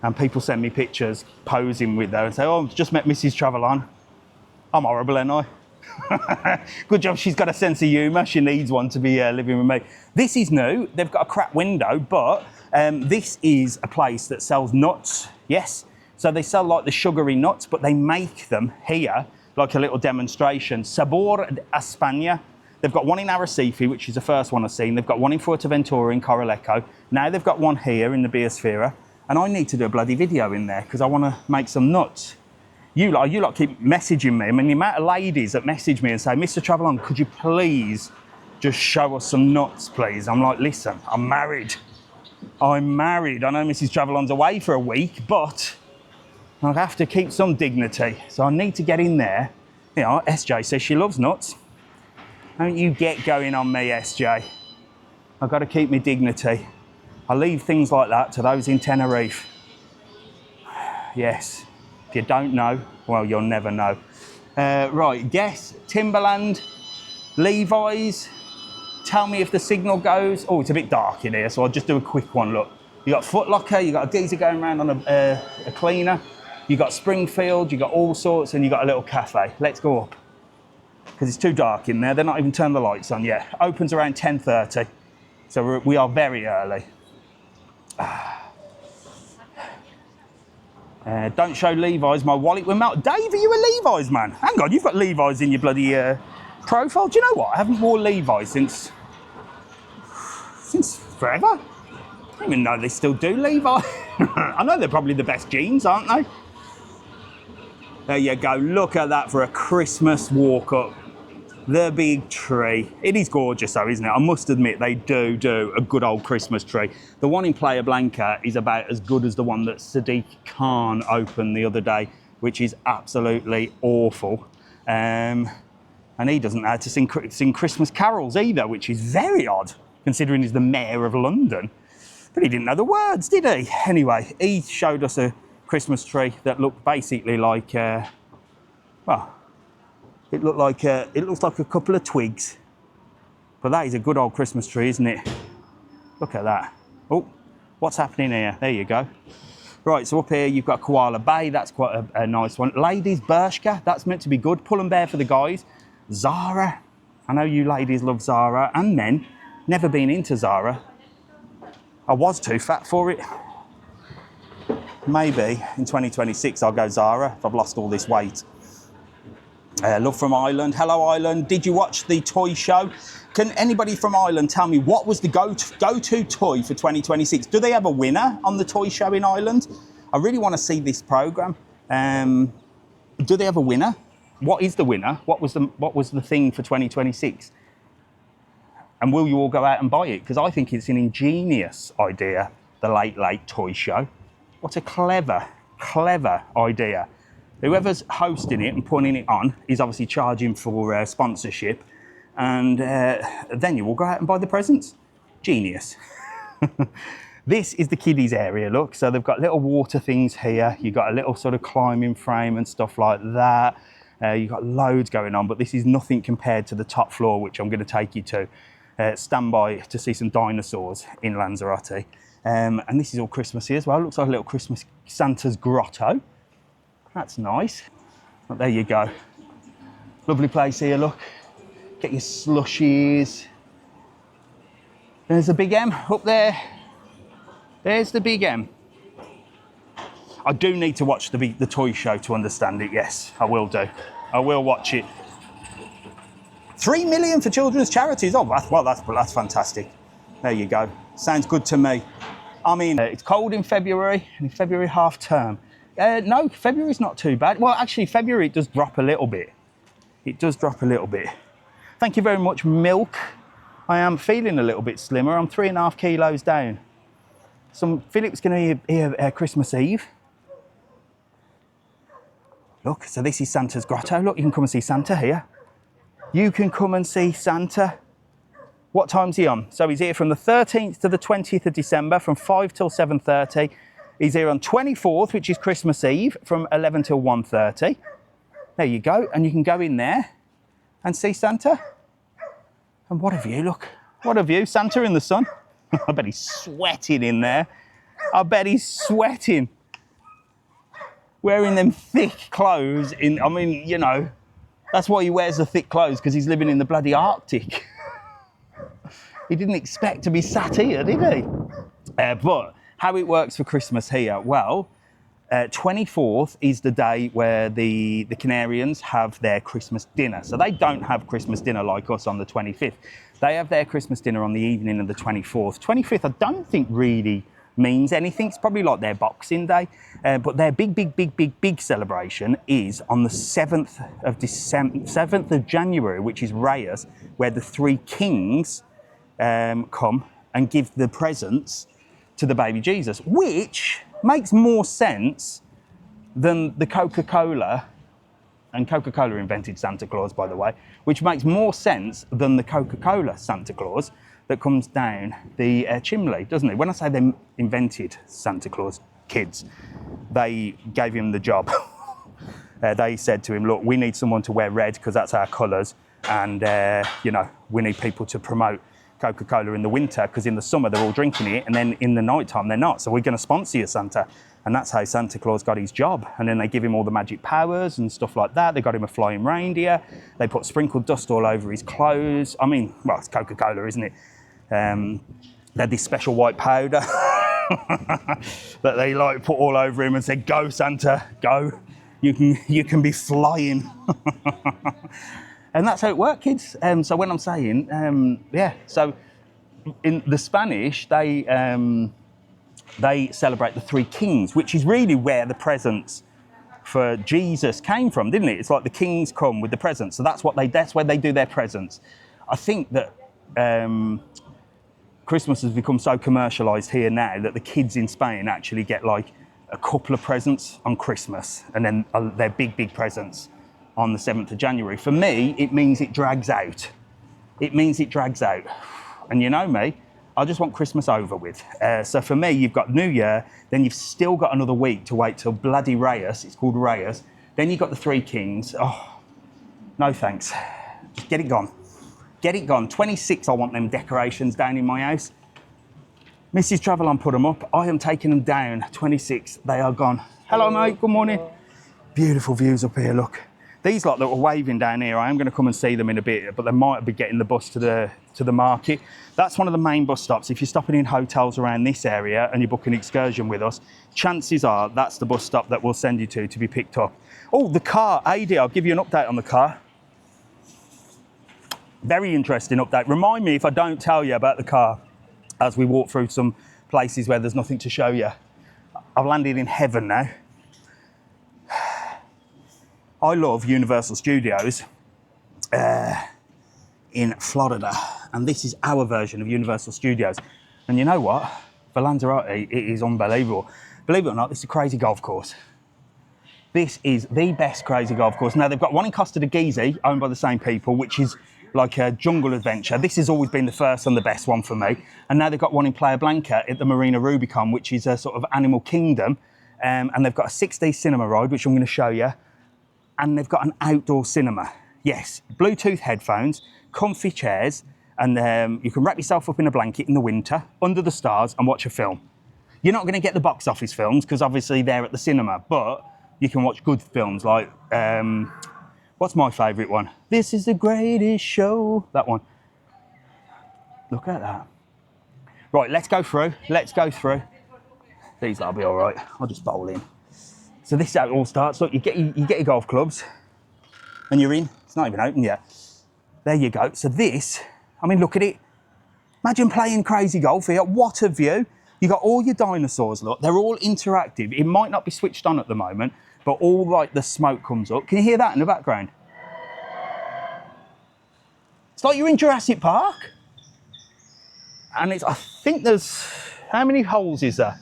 and people send me pictures posing with her and say, oh, I've just met Mrs. Travelon. I'm horrible, ain't I? Good job, she's got a sense of humour. She needs one to be living with me. This is new. They've got a crap window, but this is a place that sells nuts. Yes. So they sell like the sugary nuts, but they make them here, like a little demonstration. Sabor a España. They've got one in Arrecife, which is the first one I've seen. They've got one in Fuerteventura in Coralejo. Now they've got one here in the Biosfera. And I need to do a bloody video in there because I want to make some nuts. You lot keep messaging me. I mean, the amount of ladies that message me and say, Mr. Travelon, could you please just show us some nuts, please? I'm like, listen, I'm married. I'm married. I know Mrs. Travelon's away for a week, but I have to keep some dignity. So I need to get in there. You know, SJ says she loves nuts. Don't you get going on me, SJ. I've got to keep my dignity. I leave things like that to those in Tenerife. Yes. If you don't know, well, you'll never know. Right, Guess, Timberland, Levi's. Tell me if the signal goes. Oh, it's a bit dark in here, so I'll just do a quick one. Look, you got Foot Locker, you got a geezer going around on a cleaner. You got Springfield, you got all sorts, and you got a little cafe. Let's go up because it's too dark in there. They're not even turned the lights on yet. Opens around 10:30, so we are very early. Don't show Levi's, my wallet will melt. Dave, are you a Levi's man? Hang on, you've got Levi's in your bloody profile. Do you know what? I haven't worn Levi's since forever. I don't even know they still do Levi. I know they're probably the best jeans, aren't they? There you go. Look at that for a Christmas walk up. The big tree. It is gorgeous though, isn't it? I must admit, they do a good old Christmas tree. The one in Playa Blanca is about as good as the one that Sadiq Khan opened the other day which is absolutely awful. And he doesn't know how to sing Christmas carols either, which is very odd, considering he's the mayor of London. But he didn't know the words, did he? Anyway, he showed us a Christmas tree that looked basically like, well, it looks like a couple of twigs. But that is a good old Christmas tree, isn't it? Look at that. Oh, what's happening here? There you go. Right, so up here you've got Koala Bay. That's quite a nice one. Ladies Bershka, that's meant to be good. Pull and Bear for the guys. Zara. I know you ladies love Zara, and men. Never been into Zara. I was too fat for it. Maybe in 2026 I'll go Zara if I've lost all this weight. Love from Ireland. Hello, Ireland. Did you watch the toy show? Can anybody from Ireland tell me what was the go-to toy for 2026? Do they have a winner on the toy show in Ireland? I really want to see this programme. Do they have a winner? What is the winner? What was the thing for 2026? And will you all go out and buy it? Because I think it's an ingenious idea, the Late Late Toy Show. What a clever, clever idea. Whoever's hosting it and putting it on is obviously charging for sponsorship, and then you will go out and buy the presents. Genius. This is the kiddies area, look. So they've got little water things here. You've got a little sort of climbing frame and stuff like that. You've got loads going on, but this is nothing compared to the top floor, which I'm going to take you to. Stand by to see some dinosaurs in Lanzarote. And this is all Christmassy as well. Looks like a little Christmas Santa's grotto. That's nice. But there you go. Lovely place here, look. Get your slushies. There's the Big M up there. There's the Big M. I do need to watch the toy show to understand it, yes, I will do. I will watch it. 3 million for children's charities. Oh, that's fantastic. There you go. Sounds good to me. I mean, it's cold in February, and in February half term. No, February's not too bad. Well, actually, February it does drop a little bit. It does drop a little bit. Thank you very much, Milk. I am feeling a little bit slimmer. I'm 3.5 kilos down. Philip's going to be here Christmas Eve. Look, so this is Santa's grotto. Look, you can come and see Santa here. You can come and see Santa. What time's he on? So he's here from the 13th to the 20th of December from 5 till 7:30. He's here on 24th, which is Christmas Eve, from 11 till 1:30. There you go. And you can go in there and see Santa. And what a view, look. What a view. Santa in the sun. I bet he's sweating in there. I bet he's sweating. Wearing them thick clothes I mean, you know, that's why he wears the thick clothes, because he's living in the bloody Arctic. He didn't expect to be sat here, did he? But how it works for Christmas here, well, 24th is the day where the Canarians have their Christmas dinner. So they don't have Christmas dinner like us on the 25th. They have their Christmas dinner on the evening of the 24th. 25th, I don't think really means anything. It's probably like their Boxing Day. But their big celebration is on the 7th of January, which is Reyes, where the three kings come and give the presents to the baby Jesus, which makes more sense than the Coca-Cola, and Coca-Cola invented Santa Claus, by the way, which makes more sense than the Coca-Cola Santa Claus that comes down the chimney, doesn't it? When I say they invented Santa Claus, kids, they gave him the job. They said to him, look, we need someone to wear red because that's our colours, and you know, we need people to promote Coca-Cola in the winter, because in the summer they're all drinking it, and then in the night time they're not. So we're going to sponsor you, Santa. And that's how Santa Claus got his job. And then they give him all the magic powers and stuff like that. They got him a flying reindeer. They put sprinkled dust all over his clothes. I mean, well, it's Coca-Cola, isn't it? They had this special white powder that they like put all over him and said, "Go, Santa, go. You can be flying." And that's how it worked, kids. So when I'm saying, yeah, so in the Spanish, they celebrate the Three Kings, which is really where the presents for Jesus came from, didn't it? It's like the kings come with the presents. So that's where they do their presents. I think that Christmas has become so commercialised here now that the kids in Spain actually get like a couple of presents on Christmas, and then their big presents on the 7th of January. For me, it means it drags out. It means it drags out. And you know me, I just want Christmas over with. So for me, you've got New Year, then you've still got another week to wait till bloody Reyes. It's called Reyes. Then you've got the Three Kings. Oh, no thanks. Just get it gone. Get it gone. 26, I want them decorations down in my house. Mrs. Travelon put them up. I am taking them down. 26, they are gone. Hello, mate. Good morning. Beautiful views up here, look. These lot that were waving down here, I am going to come and see them in a bit, but they might be getting the bus to the market. That's one of the main bus stops. If you're stopping in hotels around this area and you're booking an excursion with us, chances are that's the bus stop that we'll send you to be picked up. Oh, the car, AD, I'll give you an update on the car. Very interesting update. Remind me if I don't tell you about the car as we walk through some places where there's nothing to show you. I've landed in heaven now. I love Universal Studios in Florida, and this is our version of Universal Studios. And you know what? For Lanzarote, it is unbelievable. Believe it or not, this is a crazy golf course. This is the best crazy golf course. Now, they've got one in Costa de Gezi, owned by the same people, which is like a jungle adventure. This has always been the first and the best one for me. And now they've got one in Playa Blanca at the Marina Rubicon, which is a sort of animal kingdom. And they've got a 6D cinema ride, which I'm going to show you. And they've got an outdoor cinema. Yes, Bluetooth headphones, comfy chairs, and you can wrap yourself up in a blanket in the winter, under the stars, and watch a film. You're not going to get the box office films, because obviously they're at the cinema, but you can watch good films like... what's my favourite one? This is the greatest show. That one. Look at that. Right, let's go through. Let's go through. These will be all right. I'll just bowl in. So this is how it all starts. Look, you get your golf clubs and you're in. It's not even open yet. There you go. So this, I mean, look at it. Imagine playing crazy golf here. What a view. You got all your dinosaurs, look. They're all interactive. It might not be switched on at the moment, but all like the smoke comes up. Can you hear that in the background? It's like you're in Jurassic Park. And I think there's, how many holes is there?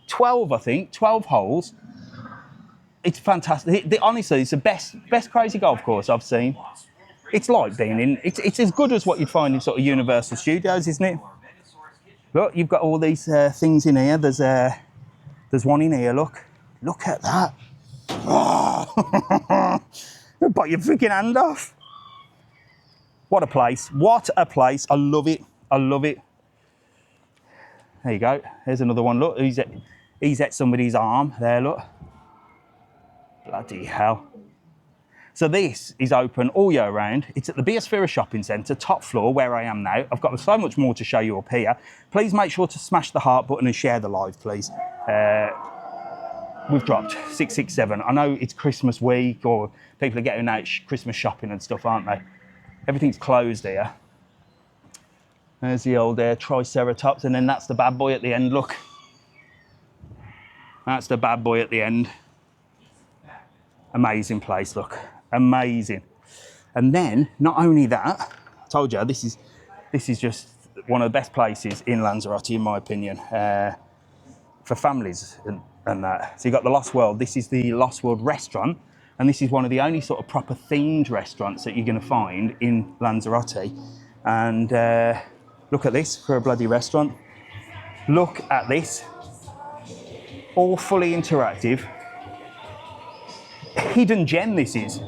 12, I think, 12 holes. It's fantastic. Honestly, it's the best crazy golf course I've seen. It's like being in, it's as good as what you'd find in sort of Universal Studios, isn't it? Look, you've got all these things in here. There's one in here, look. Look at that. Oh. Bite your freaking hand off. What a place. What a place. I love it. I love it. There you go. There's another one. Look, he's at somebody's arm. There, look. Bloody hell. So this is open all year round. It's at the Biosfera shopping centre, top floor, where I am now. I've got so much more to show you up here. Please make sure to smash the heart button and share the live, please. We've dropped 667. I know it's Christmas week or people are getting out Christmas shopping and stuff, aren't they? Everything's closed here. There's the old Triceratops, and then that's the bad boy at the end, look. That's the bad boy at the end. Amazing place, look. Amazing. And then, not only that, I told you, this is just one of the best places in Lanzarote, in my opinion, for families and that. So you've got the Lost World. This is the Lost World restaurant, and this is one of the only sort of proper themed restaurants that you're going to find in Lanzarote. And look at this for a bloody restaurant. Look at this. All fully interactive. Hidden gem this is.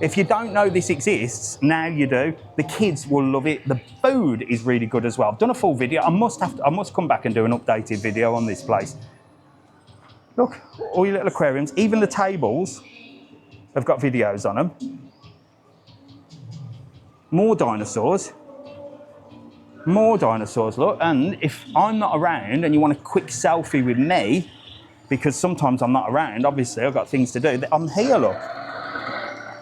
If you don't know this exists, now you do. The kids will love it. The food is really good as well. I've done a full video. I must come back and do an updated video on this place. Look, all your little aquariums. Even the tables have got videos on them. More dinosaurs. More dinosaurs, look. And if I'm not around and you want a quick selfie with me, because sometimes I'm not around, obviously I've got things to do. I'm here, look.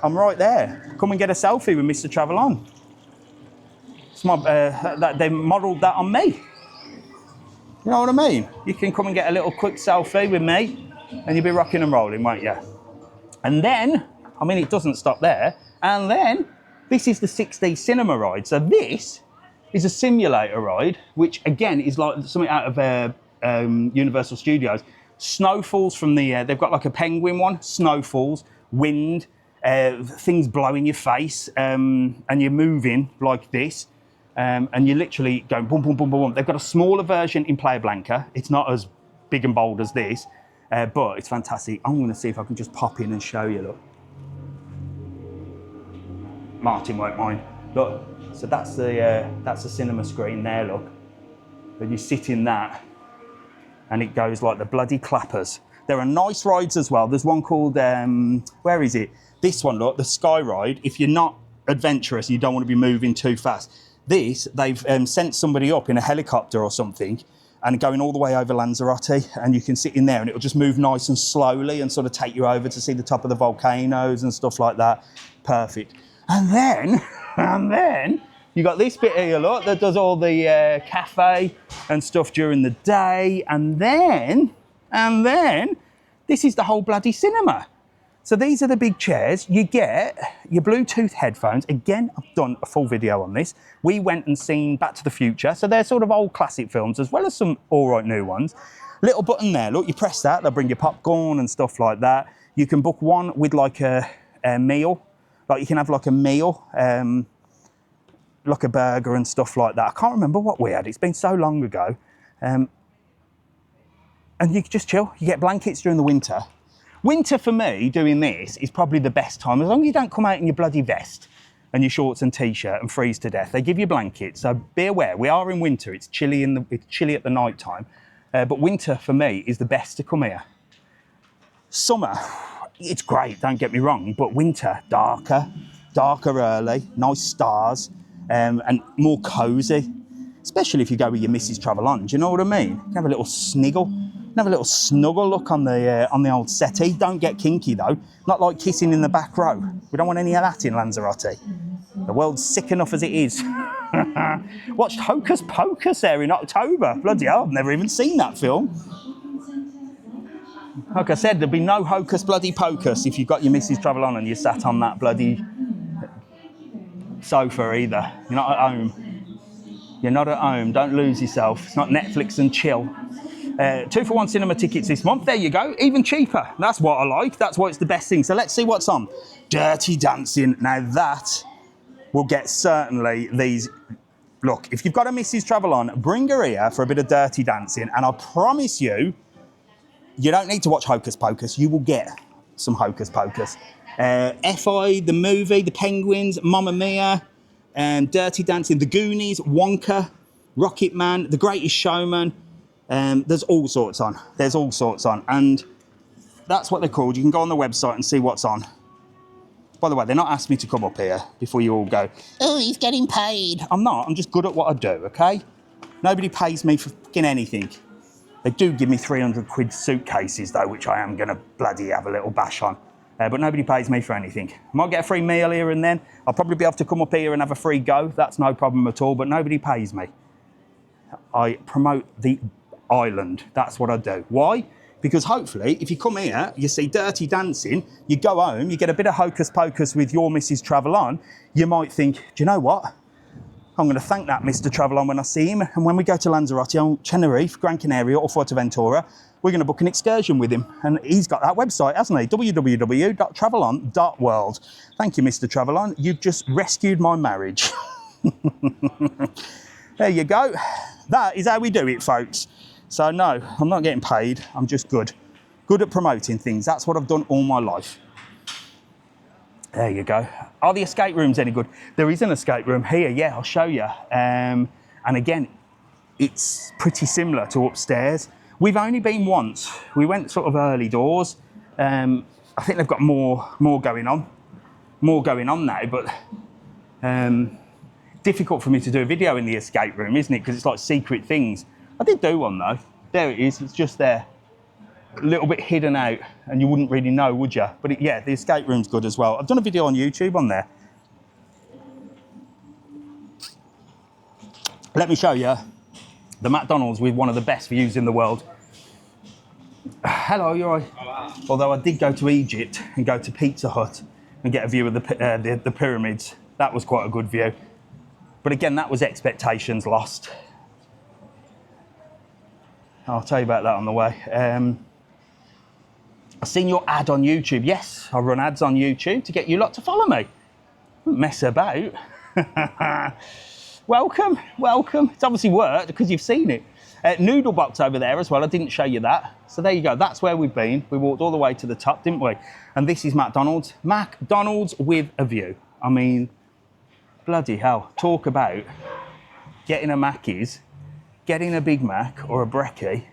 I'm right there. Come and get a selfie with Mr. Travelon. It's my, they modelled that on me. You know what I mean? You can come and get a little quick selfie with me and you'll be rocking and rolling, won't you? And then, I mean, it doesn't stop there. And then, this is the 6D cinema ride. So this is a simulator ride, which again is like something out of Universal Studios. Snowfalls from the, they've got like a penguin one, snowfalls, wind, things blow in your face, and you're moving like this, and you're literally going boom, boom, boom, boom, boom. They've got a smaller version in Playa Blanca. It's not as big and bold as this, but it's fantastic. I'm going to see if I can just pop in and show you, look. Martin won't mind. Look, so that's the cinema screen there, look. And you sit in that, and it goes like the bloody clappers. There are nice rides as well. There's one called, where is it? This one, look, the Sky Ride. If you're not adventurous, you don't want to be moving too fast. This, they've sent somebody up in a helicopter or something and going all the way over Lanzarote, and you can sit in there and it'll just move nice and slowly and sort of take you over to see the top of the volcanoes and stuff like that. Perfect. And then, you got this bit here, look, that does all the cafe and stuff during the day. And then, this is the whole bloody cinema. So these are the big chairs. You get your Bluetooth headphones. Again, I've done a full video on this. We went and seen Back to the Future. So they're sort of old classic films as well as some all right new ones. Little button there, look, you press that, they'll bring you popcorn and stuff like that. You can book one with like a meal. Like you can have like a meal, like a burger and stuff like that. I can't remember what we had. It's been so long ago. And you can just chill. You get blankets during the winter. Winter for me, doing this, is probably the best time. As long as you don't come out in your bloody vest and your shorts and t-shirt and freeze to death. They give you blankets, so be aware. We are in winter. It's chilly it's chilly at the night time. But winter for me is the best to come here. Summer, it's great, don't get me wrong, but winter, darker early, nice stars, and more cosy. Especially if you go with your Mrs. Travel On, do you know what I mean? You can have a little sniggle. Have a little snuggle look on the old settee. Don't get kinky though. Not like kissing in the back row. We don't want any of that in Lanzarote. The world's sick enough as it is. Watched Hocus Pocus there in October. Bloody hell, I've never even seen that film. Like I said, there'd be no Hocus bloody Pocus if you've got your Mrs. Travel On and you sat on that bloody sofa either. You're not at home. You're not at home. Don't lose yourself. It's not Netflix and chill. 2-for-1 cinema tickets this month. There you go. Even cheaper. That's what I like. That's why it's the best thing. So let's see what's on. Dirty Dancing. Now that will get certainly these. Look, if you've got a Mrs. Travel On, bring her here for a bit of Dirty Dancing. And I promise you, you don't need to watch Hocus Pocus. You will get some Hocus Pocus. FI, the movie, The Penguins, Mamma Mia, and Dirty Dancing, The Goonies, Wonka, Rocket Man, The Greatest Showman. There's all sorts on. There's all sorts on. And that's what they're called. You can go on the website and see what's on. By the way, they're not asking me to come up here before you all go, oh, he's getting paid. I'm not. I'm just good at what I do, okay? Nobody pays me for fucking anything. They do give me 300 quid suitcases, though, which I am going to bloody have a little bash on. But nobody pays me for anything. I might get a free meal here and then. I'll probably be able to come up here and have a free go. That's no problem at all, but nobody pays me. I promote the island. That's what I do. Why? Because hopefully, if you come here, you see Dirty Dancing, you go home, you get a bit of Hocus Pocus with your Mrs. Travel On, you might think, do you know what? I'm going to thank that Mr. Travel On when I see him, and when we go to Lanzarote, on Tenerife, Gran Canaria or Fuerteventura, we're going to book an excursion with him. And he's got that website, hasn't he? www.travelon.world. Thank you, Mr. Travel On. You've just rescued my marriage. There you go. That is how we do it, folks. So no, I'm not getting paid. I'm just good. Good at promoting things. That's what I've done all my life. There you go. Are the escape rooms any good? There is an escape room here. Yeah, I'll show you. And again, it's pretty similar to upstairs. We've only been once. We went sort of early doors. I think they've got more going on. More going on now, but difficult for me to do a video in the escape room, isn't it? Because it's like secret things. I did do one though. There it is. It's just there. A little bit hidden out, and you wouldn't really know, would you? But yeah, the escape room's good as well. I've done a video on YouTube on there. Let me show you the McDonald's with one of the best views in the world. Hello, you're right. Although I did go to Egypt and go to Pizza Hut and get a view of the pyramids. That was quite a good view. But again, that was expectations lost. I'll tell you about that on the way. I've seen your ad on YouTube. Yes, I run ads on YouTube to get you lot to follow me. Don't mess about. Welcome, welcome. It's obviously worked because you've seen it. Noodle box over there as well. I didn't show you that. So there you go. That's where we've been. We walked all the way to the top, didn't we? And this is McDonald's. McDonald's with a view. I mean, bloody hell. Talk about getting a Mackey's, getting a Big Mac or a brekkie,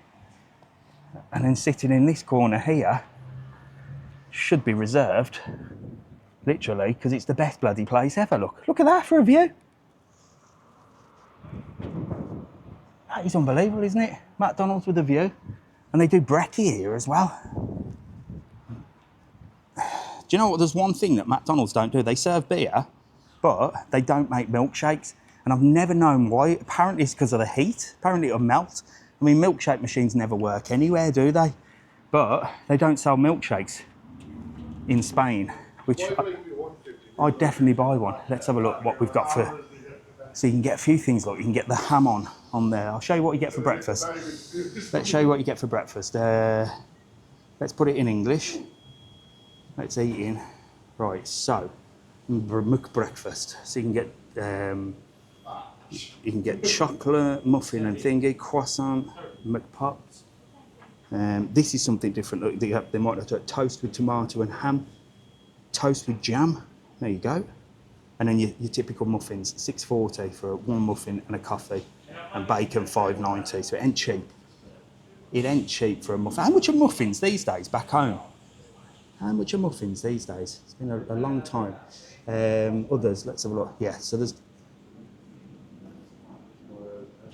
and then sitting in this corner here should be reserved, literally, because it's the best bloody place ever. Look at that for a view. That is unbelievable, isn't it? McDonald's with a view. And they do brekkie here as well. Do you know what? There's one thing that McDonald's don't do. They serve beer, but they don't make milkshakes. And I've never known why. Apparently it's because of the heat. Apparently it'll melt. I mean, milkshake machines never work anywhere, do they? But they don't sell milkshakes in Spain, which I'd definitely buy one. Let's have a look what we've got for... So you can get a few things, look, you can get the ham on there. I'll show you what you get for breakfast. Let's show you what you get for breakfast. Let's put it in English. Let's eat in. Right, so, breakfast. So you can get chocolate, muffin and thingy, croissant, McPops. This is something different. Look, they might have to toast with tomato and ham, toast with jam. There you go. And then your typical muffins, $6.40 for one muffin and a coffee, and bacon $5.90. So it ain't cheap. It ain't cheap for a muffin. How much are muffins these days back home? How much are muffins these days? It's been a long time. Others, let's have a look. Yeah, so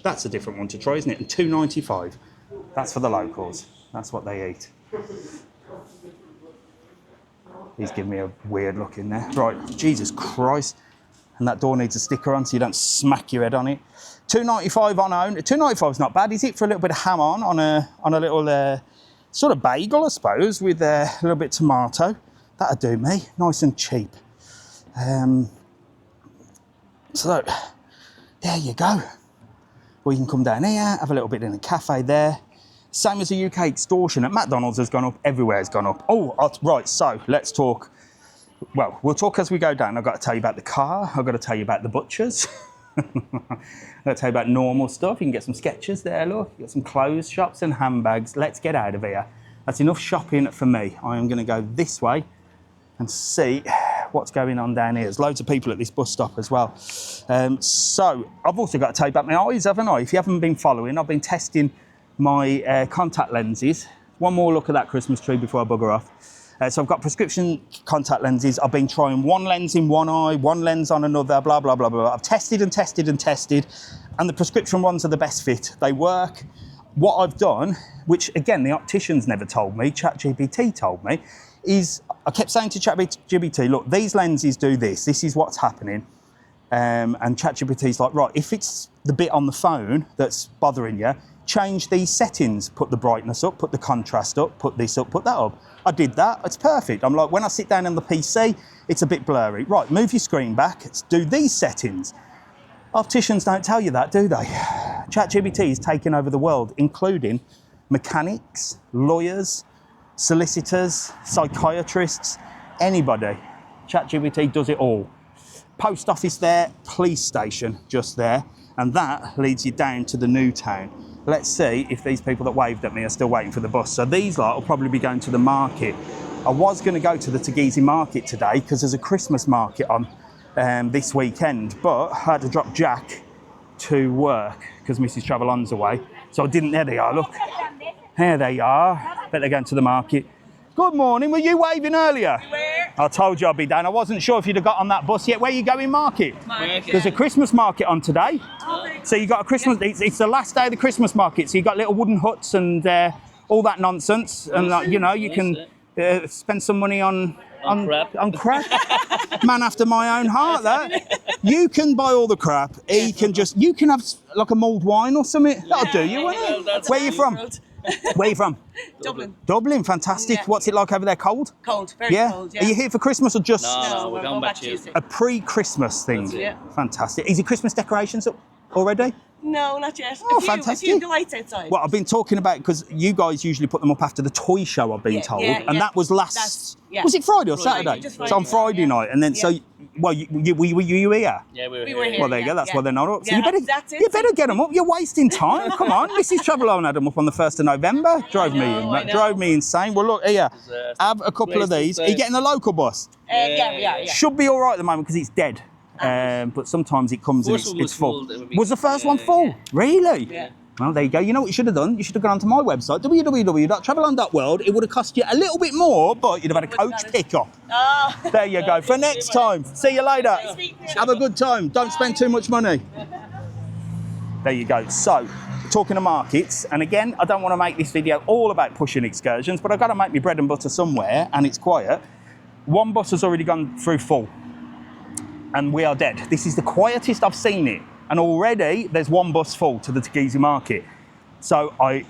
that's a different one to try, isn't it? And $2.95. That's for the locals. That's what they eat. He's giving me a weird look in there. Right, Jesus Christ. And that door needs a sticker on so you don't smack your head on it. $2.95 on own. $2.95 is not bad, is it? For a little bit of ham on a little sort of bagel, I suppose, with a little bit of tomato. That'd do me. Nice and cheap. So, there you go. Or you can come down here, have a little bit in a cafe there. Same as the UK extortion at McDonald's has gone up, everywhere has gone up. Oh, right, so let's talk. Well, we'll talk as we go down. I've got to tell you about the car. I've got to tell you about the butchers. I've got to tell you about normal stuff. You can get some sketches there, look. You got some clothes shops and handbags. Let's get out of here. That's enough shopping for me. I am going to go this way and see what's going on down here. There's loads of people at this bus stop as well. So I've also got to tell you about my eyes, haven't I? If you haven't been following, I've been testing my contact lenses. One more look at that Christmas tree before I bugger off. So I've got prescription contact lenses. I've been trying one lens in one eye, one lens on another, blah, blah, blah, blah. I've tested and tested and tested, and the prescription ones are the best fit. They work. What I've done, which again, the opticians never told me, ChatGPT told me, is I kept saying to ChatGPT, look, these lenses do this. This is what's happening. And ChatGPT's like, right, if it's the bit on the phone that's bothering you, change these settings, put the brightness up, put the contrast up, put this up, put that up. I did that, it's perfect. I'm like, when I sit down on the PC, it's a bit blurry. Right, move your screen back, let's do these settings. Opticians don't tell you that, do they? ChatGPT is taking over the world, including mechanics, lawyers, solicitors, psychiatrists, anybody. ChatGPT does it all. Post office there, police station just there, and that leads you down to the new town. Let's see if these people that waved at me are still waiting for the bus. So these lot will probably be going to the market. I was going to go to the Tegese market today because there's a Christmas market on this weekend, but I had to drop Jack to work because Mrs. Travelon's away. So I didn't, there they are, look. There they are. Bet they're going to the market. Good morning, were you waving earlier? Where? I told you I'd be down. I wasn't sure if you'd have got on that bus yet. Where are you going, market? There's a Christmas market on today. So you got a Christmas, it's the last day of the Christmas market. So you got little wooden huts and all that nonsense. And you know, you can spend some money on crap. Man after my own heart, that. You can buy all the crap. He can just, you can have like a mulled wine or something. That'll do you, won't it? Where are you from? Where are you from? Dublin. Dublin, fantastic. Yeah. What's it like over there, cold? Cold, very cold, yeah. Are you here for Christmas or just No, we're going back Tuesday. a pre-Christmas thing? Yeah. Fantastic. Is your Christmas decorations up already? No, not yet. Oh, a few fantastic. delights outside. Well, I've been talking about, because you guys usually put them up after the toy show, I've been Yeah, told, yeah, and yeah. that was was it Friday or Friday. Saturday? Just So on Friday night, and then Yeah. were you here? Yeah, we were We here. were here. Well, there you go. That's why they're not up. So Yeah, you better, that's it. you better get them up. You're wasting time. Come on, Mrs. Travelone had them up on the 1st of November. I know. Drove me insane. Well, look here. Have a couple of these. Are you getting the local bus? Yeah. Should be all right at the moment because it's dead. But sometimes it comes and First one it's was full. full, it Was the first one full? Really? Yeah. Well, there you go. You know what you should have done? You should have gone onto my website, www.travelon.world. It would have cost you a little bit more, but you'd have had a coach pickup. Oh. There you go. For next time. See you later. Speak to you. Have a good time. Don't spend too much money. There you go. So, talking of markets, and again, I don't want to make this video all about pushing excursions, but I've got to make my bread and butter somewhere, and it's quiet. One bus has already gone through full, and we are dead. This is the quietest I've seen it, and already there's one bus full to the Teguise market. So I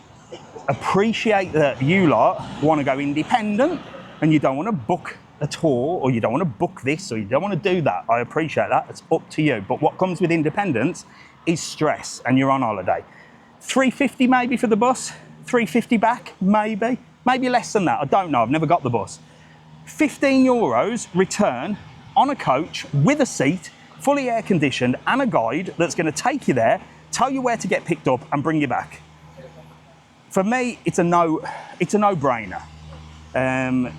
appreciate that you lot want to go independent, and you don't want to book a tour, or you don't want to book this, or you don't want to do that. I appreciate that. It's up to you. But what comes with independence is stress, and you're on holiday. $350 maybe for the bus, $350 back, maybe less than that. I don't know. I've never got the bus. €15 return on a coach with a seat, fully air conditioned, and a guide that's going to take you there, tell you where to get picked up, and bring you back. For me, it's a no-brainer. And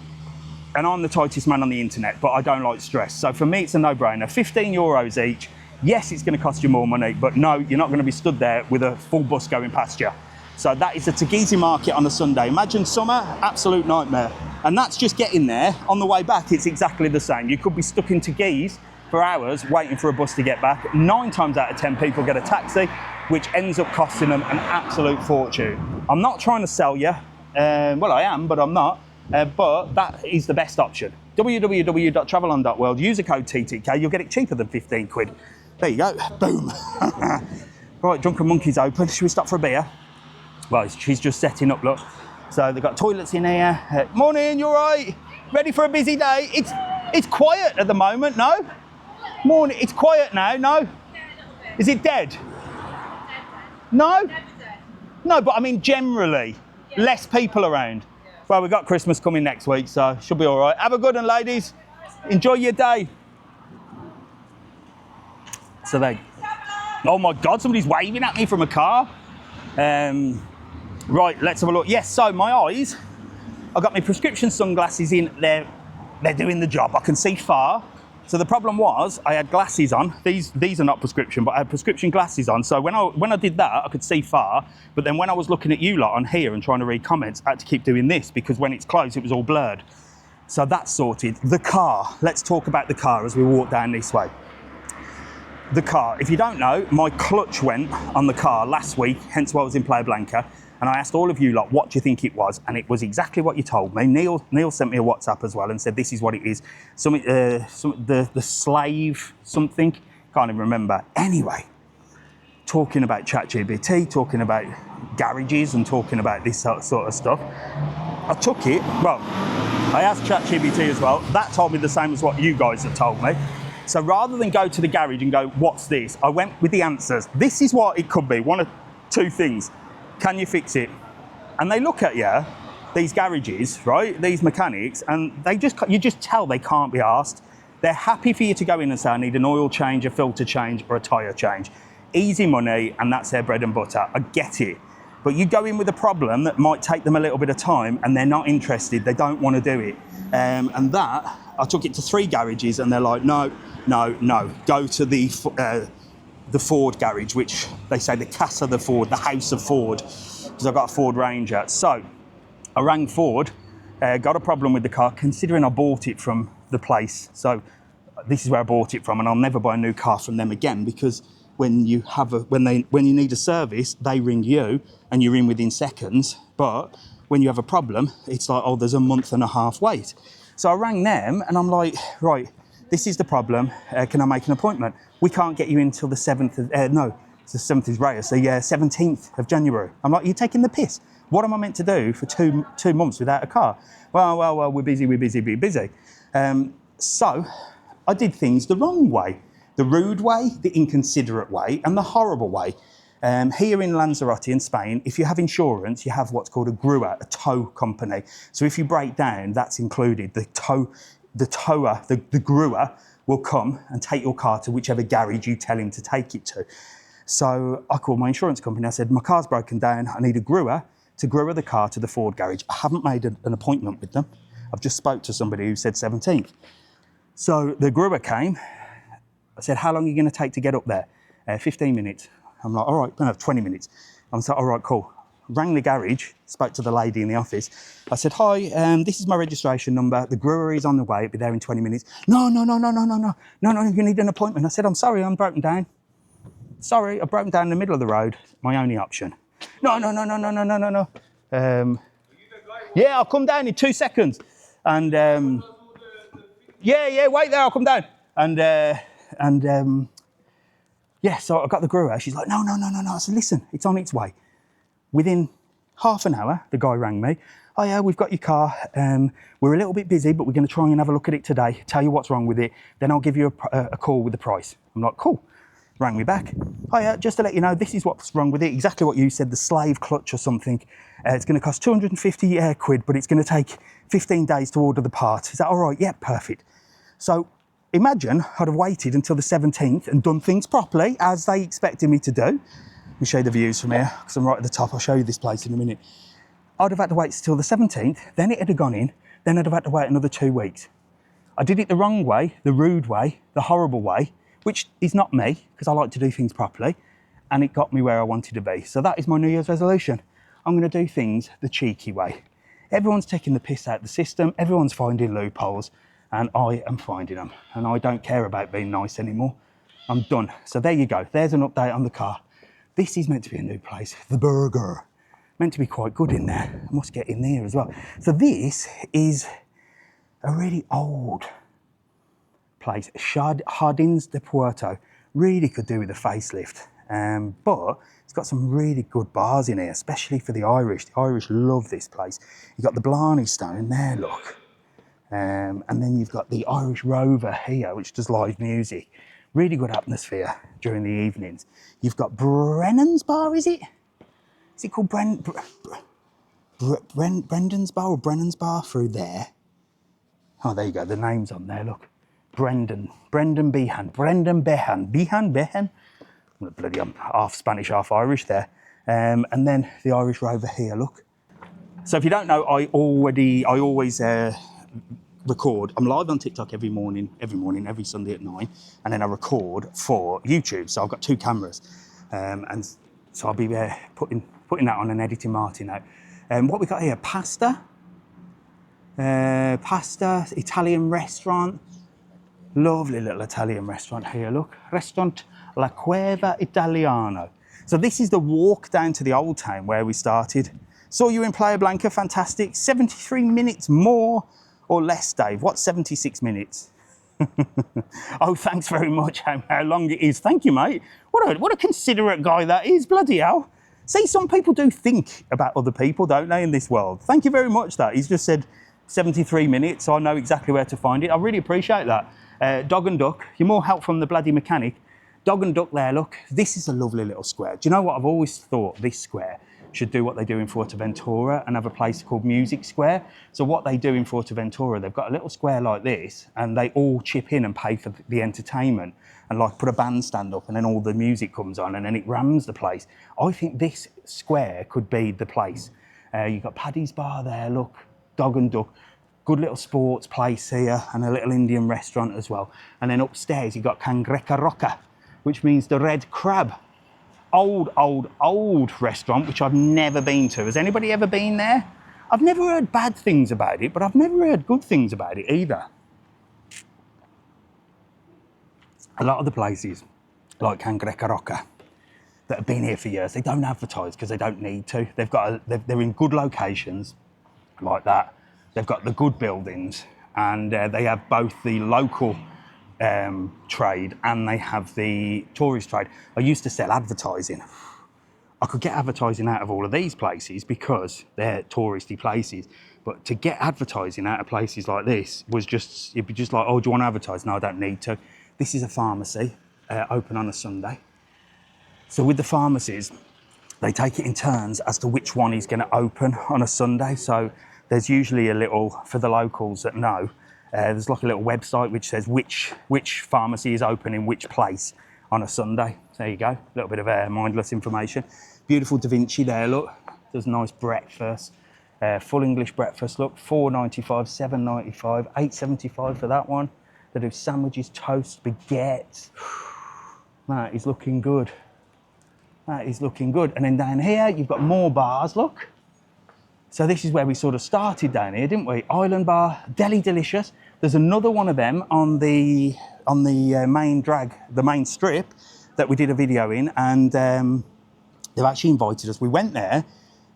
I'm the tightest man on the internet, but I don't like stress. So for me, it's a no-brainer. €15 each. Yes, it's going to cost you more money, but no, you're not going to be stood there with a full bus going past you. So that is the Teguise market on a Sunday. Imagine summer, absolute nightmare. And that's just getting there. On the way back, it's exactly the same. You could be stuck in Teguise for hours waiting for a bus to get back. 9 times out of 10 people get a taxi, which ends up costing them an absolute fortune. I'm not trying to sell you. Well, I am, but I'm not. But that is the best option. www.travelon.world. Use the code TTK. You'll get it cheaper than 15 quid. There you go. Boom. Right, Drunken Monkey's open. Should we stop for a beer? Well, she's just setting up, look. So they've got toilets in here. Morning, you all right? Ready for a busy day? It's quiet at the moment, no? Morning, it's quiet now, no? Is it dead? No? No, but I mean generally, less people around. Well, we've got Christmas coming next week, so should be all right. Have a good one, ladies. Enjoy your day. So oh my God, somebody's waving at me from a car. Right, let's have a look. Yes, so my eyes, I've got my prescription sunglasses in. They're doing the job. I can see far. So the problem was I had glasses on. These are not prescription, but I had prescription glasses on. So when I did that, I could see far. But then when I was looking at you lot on here and trying to read comments, I had to keep doing this because when it's closed, it was all blurred. So that's sorted. The car. Let's talk about the car as we walk down this way. The car. If you don't know, my clutch went on the car last week, hence why I was in Playa Blanca. And I asked all of you lot, what do you think it was? And it was exactly what you told me. Neil sent me a WhatsApp as well and said, this is what it is. The slave something, can't even remember. Anyway, talking about ChatGPT, talking about garages and talking about this sort of stuff. I took it, well, I asked ChatGPT as well. That told me the same as what you guys have told me. So rather than go to the garage and go, what's this? I went with the answers. This is what it could be, one of two things. Can you fix it? And they look at you, these garages, right? These mechanics, and you just tell they can't be asked. They're happy for you to go in and say, I need an oil change, a filter change, or a tyre change. Easy money, and that's their bread and butter. I get it. But you go in with a problem that might take them a little bit of time, and they're not interested. They don't want to do it. And that, I took it to 3 garages, and they're like, no. Go to the Ford garage, which they say the Casa de Ford, the House of Ford, because I've got a Ford Ranger. So I rang Ford, got a problem with the car, considering I bought it from the place. So this is where I bought it from, and I'll never buy a new car from them again, because when you need a service, they ring you and you're in within seconds. But when you have a problem, it's like, oh, there's a month and a half wait. So I rang them and I'm like, right, this is the problem. Can I make an appointment? We can't get you until the 7th of, no, it's the 7th is Reyes, the 17th of January. I'm like, you're taking the piss. What am I meant to do for two months without a car? Well, we're busy. So I did things the wrong way, the rude way, the inconsiderate way, and the horrible way. Here in Lanzarote in Spain, if you have insurance, you have what's called a grua, a tow company. So if you break down, that's included. The grua will come and take your car to whichever garage you tell him to take it to. So I called my insurance company. I said, my car's broken down. I need a grua to grua the car to the Ford garage. I haven't made an appointment with them. I've just spoke to somebody who said 17th. So the grua came. I said, how long are you going to take to get up there? 15 minutes. I'm like, all right, no, 20 minutes. I'm like, all right, cool. Rang the garage, spoke to the lady in the office. I said, hi, this is my registration number. The brewery is on the way. It'll be there in 20 minutes. No, you need an appointment. I said, I'm sorry, I'm broken down. Sorry, I've broken down in the middle of the road. My only option. No. Yeah, I'll come down in 2 seconds. And yeah, wait there, I'll come down. Yeah, so I got the brewer. She's like, no. I said, listen, it's on its way. Within half an hour, the guy rang me. Oh yeah, we've got your car. We're a little bit busy, but we're going to try and have a look at it today. Tell you what's wrong with it. Then I'll give you a call with the price. I'm like, cool. Rang me back. Oh yeah, just to let you know, this is what's wrong with it. Exactly what you said, the slave clutch or something. It's going to cost 250 quid, but it's going to take 15 days to order the part. Is that all right? Yeah, perfect. So imagine I'd have waited until the 17th and done things properly as they expected me to do. Let me show you the views from here because I'm right at the top. I'll show you this place in a minute. I'd have had to wait till the 17th, then it had gone in, then I'd have had to wait another 2 weeks. I did it the wrong way, the rude way, the horrible way, which is not me because I like to do things properly, and it got me where I wanted to be. So that is my New Year's resolution. I'm going to do things the cheeky way. Everyone's taking the piss out of the system, everyone's finding loopholes, and I am finding them. And I don't care about being nice anymore. I'm done. So there you go. There's an update on the car. This is meant to be a new place. The burger. Meant to be quite good in there. I must get in there as well. So this is a really old place. Jardins de Puerto. Really could do with a facelift. But it's got some really good bars in here, especially for the Irish. The Irish love this place. You've got the Blarney Stone there, look. And then you've got the Irish Rover here, which does live music. Really good atmosphere during the evenings. You've got Brennan's Bar, is it? Is it called Brendan's Bar or Brennan's Bar through there? Oh, there you go. The name's on there, look. Brendan Behan. Bloody, I'm half Spanish, half Irish there. And then the Irish Rover here, look. So if you don't know, I always record. I'm live on TikTok every morning, every Sunday at 9, and then I record for YouTube. So I've got 2 cameras, and so I'll be putting that on and editing Martin out. What we got here? Pasta, Italian restaurant. Lovely little Italian restaurant here. Look, Restaurant La Cueva Italiano. So this is the walk down to the old town where we started. Saw you in Playa Blanca, fantastic. 73 minutes more or less, Dave. What's 76 minutes? Oh, thanks very much, how long it is. Thank you, mate. What a considerate guy that is, bloody hell. See, some people do think about other people, don't they, in this world? Thank you very much, that. He's just said 73 minutes, so I know exactly where to find it. I really appreciate that. Dog and Duck, you're more help from the bloody mechanic. Dog and Duck there, look. This is a lovely little square. Do you know what? I've always thought this square should do what they do in Fuerteventura and have a place called Music Square. So what they do in Fuerteventura, they've got a little square like this and they all chip in and pay for the entertainment and like put a bandstand up and then all the music comes on and then it rams the place. I think this square could be the place. You've got Paddy's Bar there, look, Dog and Duck. Good little sports place here and a little Indian restaurant as well. And then upstairs you've got Cangreca Roca, which means the red crab. Old restaurant, which I've never been to. Has anybody ever been there? I've never heard bad things about it, but I've never heard good things about it either. A lot of the places, like Cangreca Roca, that have been here for years, they don't advertise because they don't need to. They're in good locations like that. They've got the good buildings and they have both the local trade and they have the tourist trade. I used to sell advertising. I could get advertising out of all of these places because they're touristy places. But to get advertising out of places like this was just, you'd be just like, oh, do you want to advertise? No, I don't need to. This is a pharmacy, open on a Sunday. So with the pharmacies, they take it in turns as to which one is going to open on a Sunday. So there's usually a little, for the locals that know, there's like a little website which says which pharmacy is open in which place on a Sunday. There you go, a little bit of mindless information. Beautiful Da Vinci there, look. There's a nice breakfast, full English breakfast, look, $4.95, $7.95, $8.75 for that one. They do sandwiches, toast, baguettes. That is looking good. That is looking good. And then down here, you've got more bars, look. So this is where we sort of started down here, didn't we? Island Bar, Deli Delicious. There's another one of them on the main drag, the main strip that we did a video in, and they've actually invited us. We went there,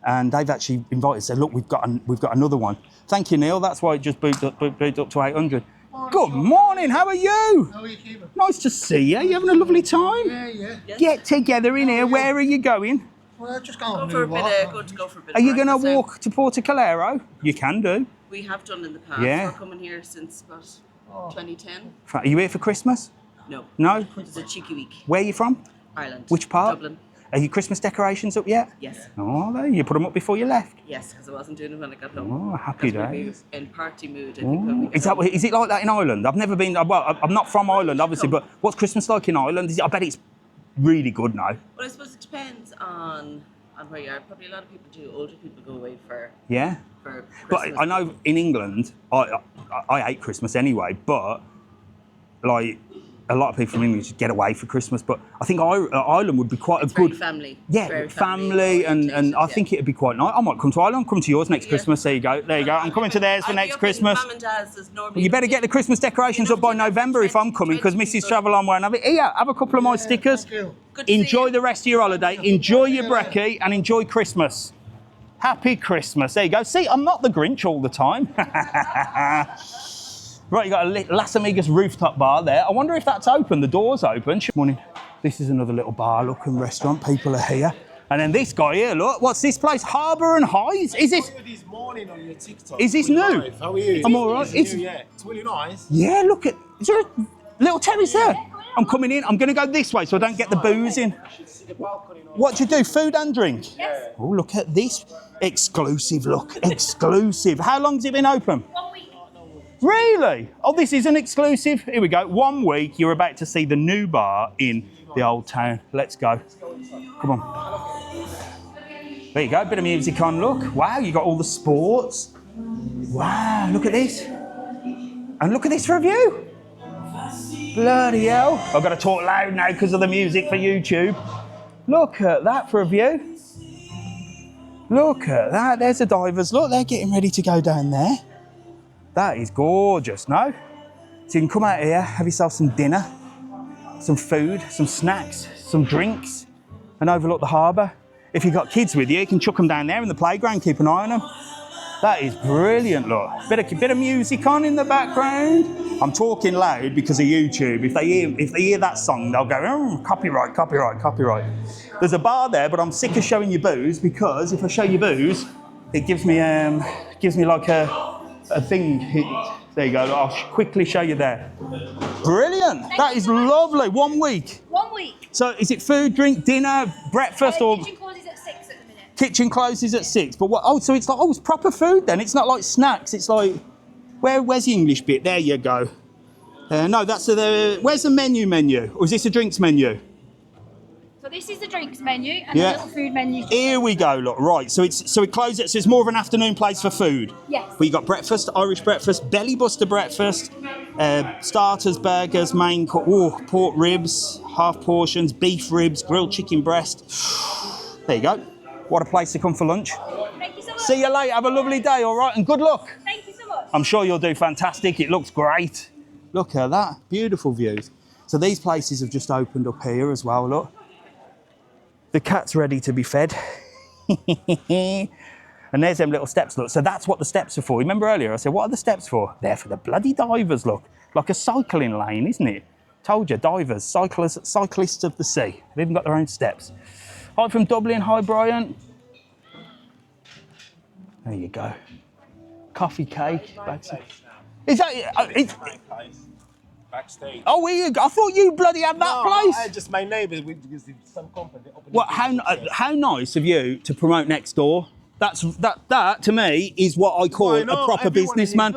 and they've actually invited us. Said, look, we've got another one. Thank you, Neil. That's why it just booped up to 800. Good morning. How are you? How are you keeping? Nice to see you. You having a lovely time? Yeah. Get together in here. Where are you going? Well, just going Go to for a do bit walk. of, good to go for a bit Are of you going to breakfast, walk to Puerto Calero? You can do. We have done in the past. Yeah. We're coming here since about 2010. Are you here for Christmas? No. No? It's a cheeky week. Where are you from? Ireland. Which part? Dublin. Are your Christmas decorations up yet? Yes. Oh, there. You put them up before you left. Yes, because I wasn't doing it when I got home. Oh, happy 'Cause we'll days. be in party mood, I think, when we Is get home. it like that in Ireland? I've never been. Well, I'm not from Ireland, obviously, but what's Christmas like in Ireland? I bet it's really good now. Well, I suppose it depends on where you are. Probably a lot of people do. Older people go away for Yeah. Christmas. But I know in England, I hate Christmas anyway, but like a lot of people from England just get away for Christmas. But I think Ireland would be quite It's a good very family. Yeah, Very family, and orientated, I think it'd be quite nice. I might come to Ireland, come to yours next Christmas. There you go. I'm coming to theirs for I'll be next up in Christmas. Mum and Dad's, there's normally Well, you better get the Christmas decorations up by November if I'm coming, because Mrs. Travel on won't have it. Here, have a couple of my stickers. Thank you. Good to see Enjoy you. the rest of your holiday. Enjoy your brekkie and enjoy Christmas. Happy Christmas. There you go. See, I'm not the Grinch all the time. Right, you got a Las Amigas rooftop bar there. I wonder if that's open. The door's open. Morning. This is another little bar, look, and restaurant. People are here. And then this guy here, look. What's this place? Harbour and Highs? Is this? This morning on your TikTok. Is this Really new? nice. How are you? I'm all right. It's new, yeah. It's really nice. Yeah, look at. Is there a little terrace there? I'm coming in. I'm going to go this way so I don't get the booze in. What do you do? Food and drink? Yes. Oh, look at this. Exclusive, look. Exclusive. How long's it been open? 1 week. Really? Oh, this is an exclusive. Here we go. 1 week, you're about to see the new bar in the old town. Let's go. Come on. There you go. Bit of music on, look. Wow, you got all the sports. Wow, look at this. And look at this for a view. Bloody hell. I've got to talk loud now because of the music for YouTube. Look at that for a view. Look at that. There's the divers. Look, they're getting ready to go down there. That is gorgeous, no? So you can come out here, have yourself some dinner, some food, some snacks, some drinks, and overlook the harbour. If you've got kids with you, you can chuck them down there in the playground, keep an eye on them. That is brilliant, look. Bit of music on in the background. I'm talking loud because of YouTube. If they hear that song, they'll go, oh, copyright, copyright, copyright. There's a bar there, but I'm sick of showing you booze because if I show you booze, it gives me like a thing. There you go. I'll quickly show you there. Brilliant. That is lovely. 1 week. 1 week. So is it food, drink, dinner, breakfast, or Kitchen closes at 6 at the minute. kitchen closes at 6? But what? Oh, so it's like it's proper food then. It's not like snacks. It's like where's the English bit? There you go. No, that's where's the menu? Or is this a drinks menu? So this is the drinks menu and Yeah. the little food menu. Here we go, look, right, so it closes, so it's more of an afternoon place for food. Yes. But you got breakfast, Irish breakfast, belly buster breakfast, starters, burgers, main course, pork ribs, half portions, beef ribs, grilled chicken breast. There you go. What a place to come for lunch. Thank you so much. See you later, have a lovely day, all right, and good luck. Thank you so much. I'm sure you'll do fantastic, it looks great. Look at that, beautiful views. So these places have just opened up here as well, look. The cat's ready to be fed. And there's them little steps, look. So that's what the steps are for. Remember earlier I said, what are the steps for? They're for the bloody divers, look. Like a cycling lane, isn't it? Told you, divers, cyclists of the sea. They've even got their own steps. Hi from Dublin, hi Brian. There you go. Coffee cake. Is that backstage. Oh, I thought you bloody had that place. Just my neighbours, because some company opened. Well, how nice of you to promote next door. That to me is what I call a proper businessman.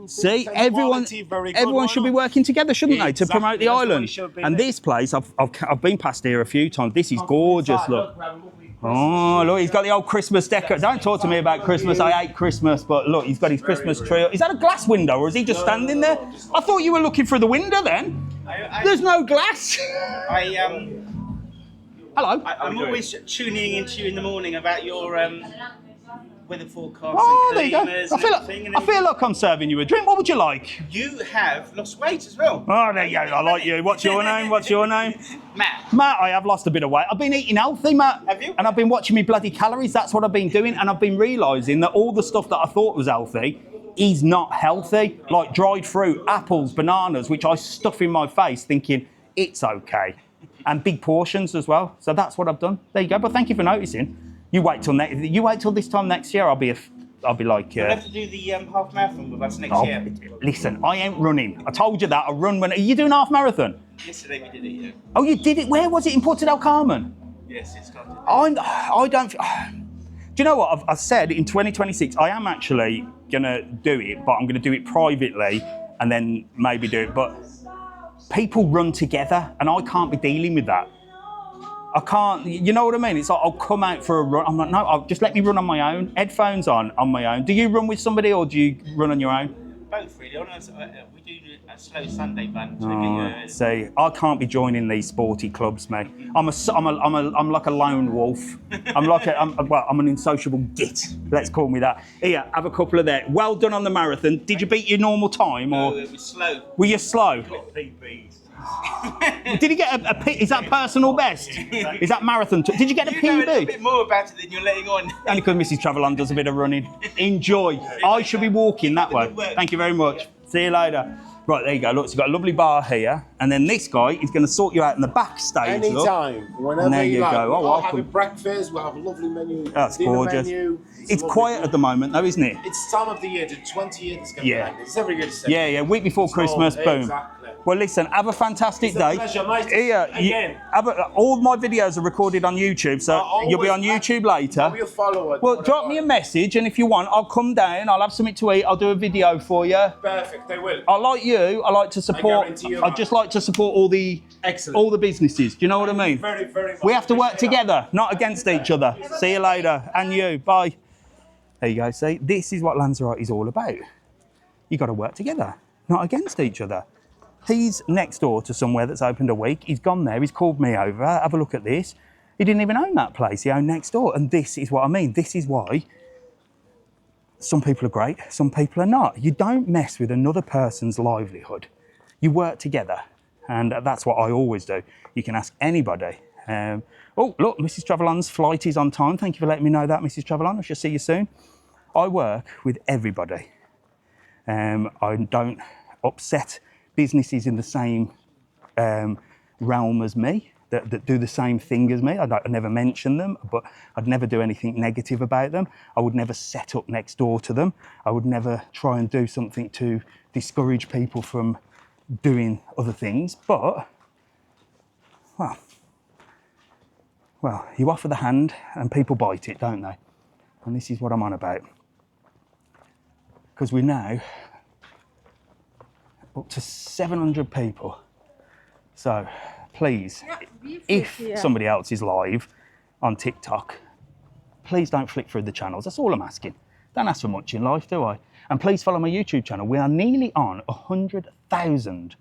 See, everyone should be working together, shouldn't they, to promote the island? And this place, I've been past here a few times. This is gorgeous. Look. Oh, look, he's got the old Christmas decor. Don't talk to me about Christmas. I hate Christmas, but look, he's got his Christmas tree. Is that a glass window, or is he just standing there? I thought you were looking through the window then. There's no glass. Hello. I'm always tuning into you in the morning about your weather forecast Oh, and there you go. climas I feel like I'm serving you a drink. What would you like? You have lost weight as well. Oh, there you go. I like you. What's your name? What's your name? Matt. Matt, I have lost a bit of weight. I've been eating healthy, Matt. Have you? And I've been watching me bloody calories. That's what I've been doing. And I've been realising that all the stuff that I thought was healthy is not healthy. Like dried fruit, apples, bananas, which I stuff in my face thinking it's okay. And big portions as well. So that's what I've done. There you go. But thank you for noticing. You wait till this time next year. I'll be like. You'll have to do the half marathon with us next year. Listen, I ain't running. I told you that. I run when. Are you doing half marathon? Yesterday we did it. Yeah. Oh, you did it. Where was it? In Puerto Del Carmen. Yes, it's started. I don't. Do you know what I've said? In 2026, I am actually gonna do it, but I'm gonna do it privately and then maybe do it. But people run together, and I can't be dealing with that. I can't, you know what I mean? It's like, I'll come out for a run. I'm like, no, I'll just let me run on my own. Headphones on my own. Do you run with somebody or do you run on your own? Both, really. We do a slow Sunday run. See, I can't be joining these sporty clubs, mate. I'm like a lone wolf. I'm an insociable git. Let's call me that. Here, have a couple of that. Well done on the marathon. Did you beat your normal time or? No, it was slow. Were you slow? Did you get is that personal best? Is that marathon? Did you get a PB? You know a little bit more about it than you're letting on. Only because Mrs. Travel does a bit of running. Enjoy. I should be walking that way. Thank you very much. See you later. Right, there you go. Look, so you've got a lovely bar here. And then this guy is going to sort you out in the backstage. Anytime, whenever and there you like. go. We'll have a breakfast, we'll have a lovely menu. That's gorgeous. Menu. It's quiet at the moment though, isn't it? It's time of the year, the 20th is going to be like this. It's every year to say. Yeah, week before Christmas, boom. Exactly. Well, listen, have a fantastic day. Pleasure. Nice to Here, again. all my videos are recorded on YouTube, so you'll be on YouTube later. I'll be a follower. Well, drop me a message, and if you want, I'll come down, I'll have something to eat, I'll do a video for you. Perfect, I will. I like you, I like to support, I just like to support all the businesses, do you know what I mean? Very, very much. We have to work together, not against each other. See you later, and you, bye. There you go, see, this is what Lanzarote is all about. You got to work together, not against each other. He's next door to somewhere that's opened a week. He's gone there. He's called me over. Have a look at this. He didn't even own that place. He owned next door. And this is what I mean. This is why some people are great, some people are not. You don't mess with another person's livelihood. You work together. And that's what I always do. You can ask anybody. Oh, look, Mrs. Travelon's flight is on time. Thank you for letting me know that, Mrs. Travelon. I shall see you soon. I work with everybody. I don't upset businesses in the same realm as me, that do the same thing as me. I never mention them, but I'd never do anything negative about them. I would never set up next door to them. I would never try and do something to discourage people from doing other things. But, well, you offer the hand and people bite it, don't they? And this is what I'm on about. Because we're now up to 700 people. So please, if somebody else is live on TikTok, please don't flick through the channels. That's all I'm asking. Don't ask for much in life, do I? And please follow my YouTube channel. We are nearly on 100,000.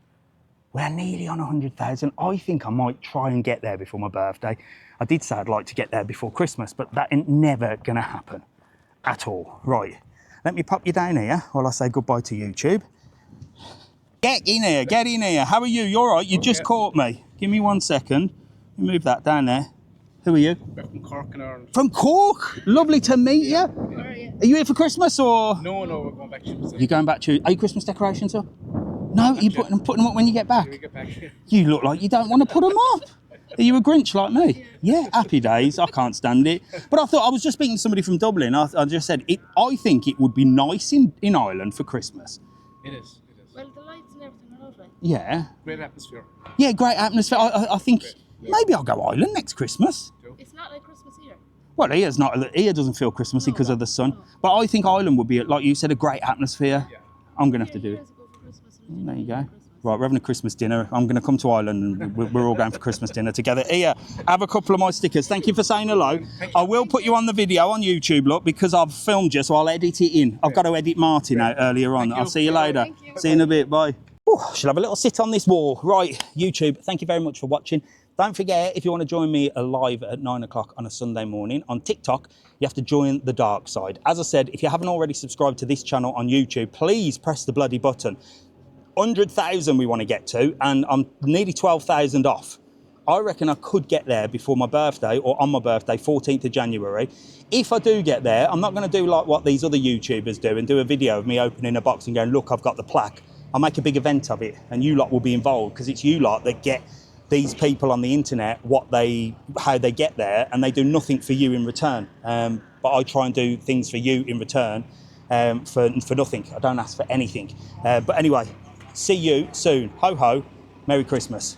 We are nearly on 100,000. I think I might try and get there before my birthday. I did say I'd like to get there before Christmas, but that ain't never gonna happen at all. Right, let me pop you down here while I say goodbye to YouTube. Get in here, get in here. How are you? You all right? You just caught me. Give me 1 second. Move that down there. Who are you? From Cork in Ireland. From Cork? Lovely to meet you. Are you here for Christmas or? No, we're going back to You're going back to, are you Christmas decorations up? No, you're putting them up when you get back? we get back here. You look like you don't want to put them up. Are you a Grinch like me? Yeah, happy days. I can't stand it. But I thought, I was just speaking to somebody from Dublin. I just said, I think it would be nice in Ireland for Christmas. It is. Well, the lights and everything are lovely. Yeah. Great atmosphere. Yeah, great atmosphere. I think maybe I'll go island next Christmas. It's not like Christmas here. Well, here doesn't feel Christmassy because of the sun. But I think Ireland would be, like you said, a great atmosphere. Yeah. I'm going to have to do it. There you go. Right, we're having a Christmas dinner. I'm going to come to Ireland and we're all going for Christmas dinner together. Here, have a couple of my stickers. Thank you for saying hello. I will put you on the video on YouTube, look, because I've filmed you, so I'll edit it in. I've got to edit Martin out earlier on. I'll see you later. See you in a bit. Bye. Shall have a little sit on this wall. Right, YouTube, thank you very much for watching. Don't forget, if you want to join me live at 9 o'clock on a Sunday morning on TikTok, you have to join the dark side. As I said, if you haven't already subscribed to this channel on YouTube, please press the bloody button. 100,000 we want to get to, and I'm nearly 12,000 off. I reckon I could get there before my birthday, or on my birthday, 14th of January. If I do get there, I'm not going to do like what these other YouTubers do and do a video of me opening a box and going, look, I've got the plaque. I'll make a big event of it, and you lot will be involved, because it's you lot that get these people on the internet how they get there, and they do nothing for you in return. But I try and do things for you in return for nothing. I don't ask for anything. But anyway, see you soon. Ho ho, Merry Christmas.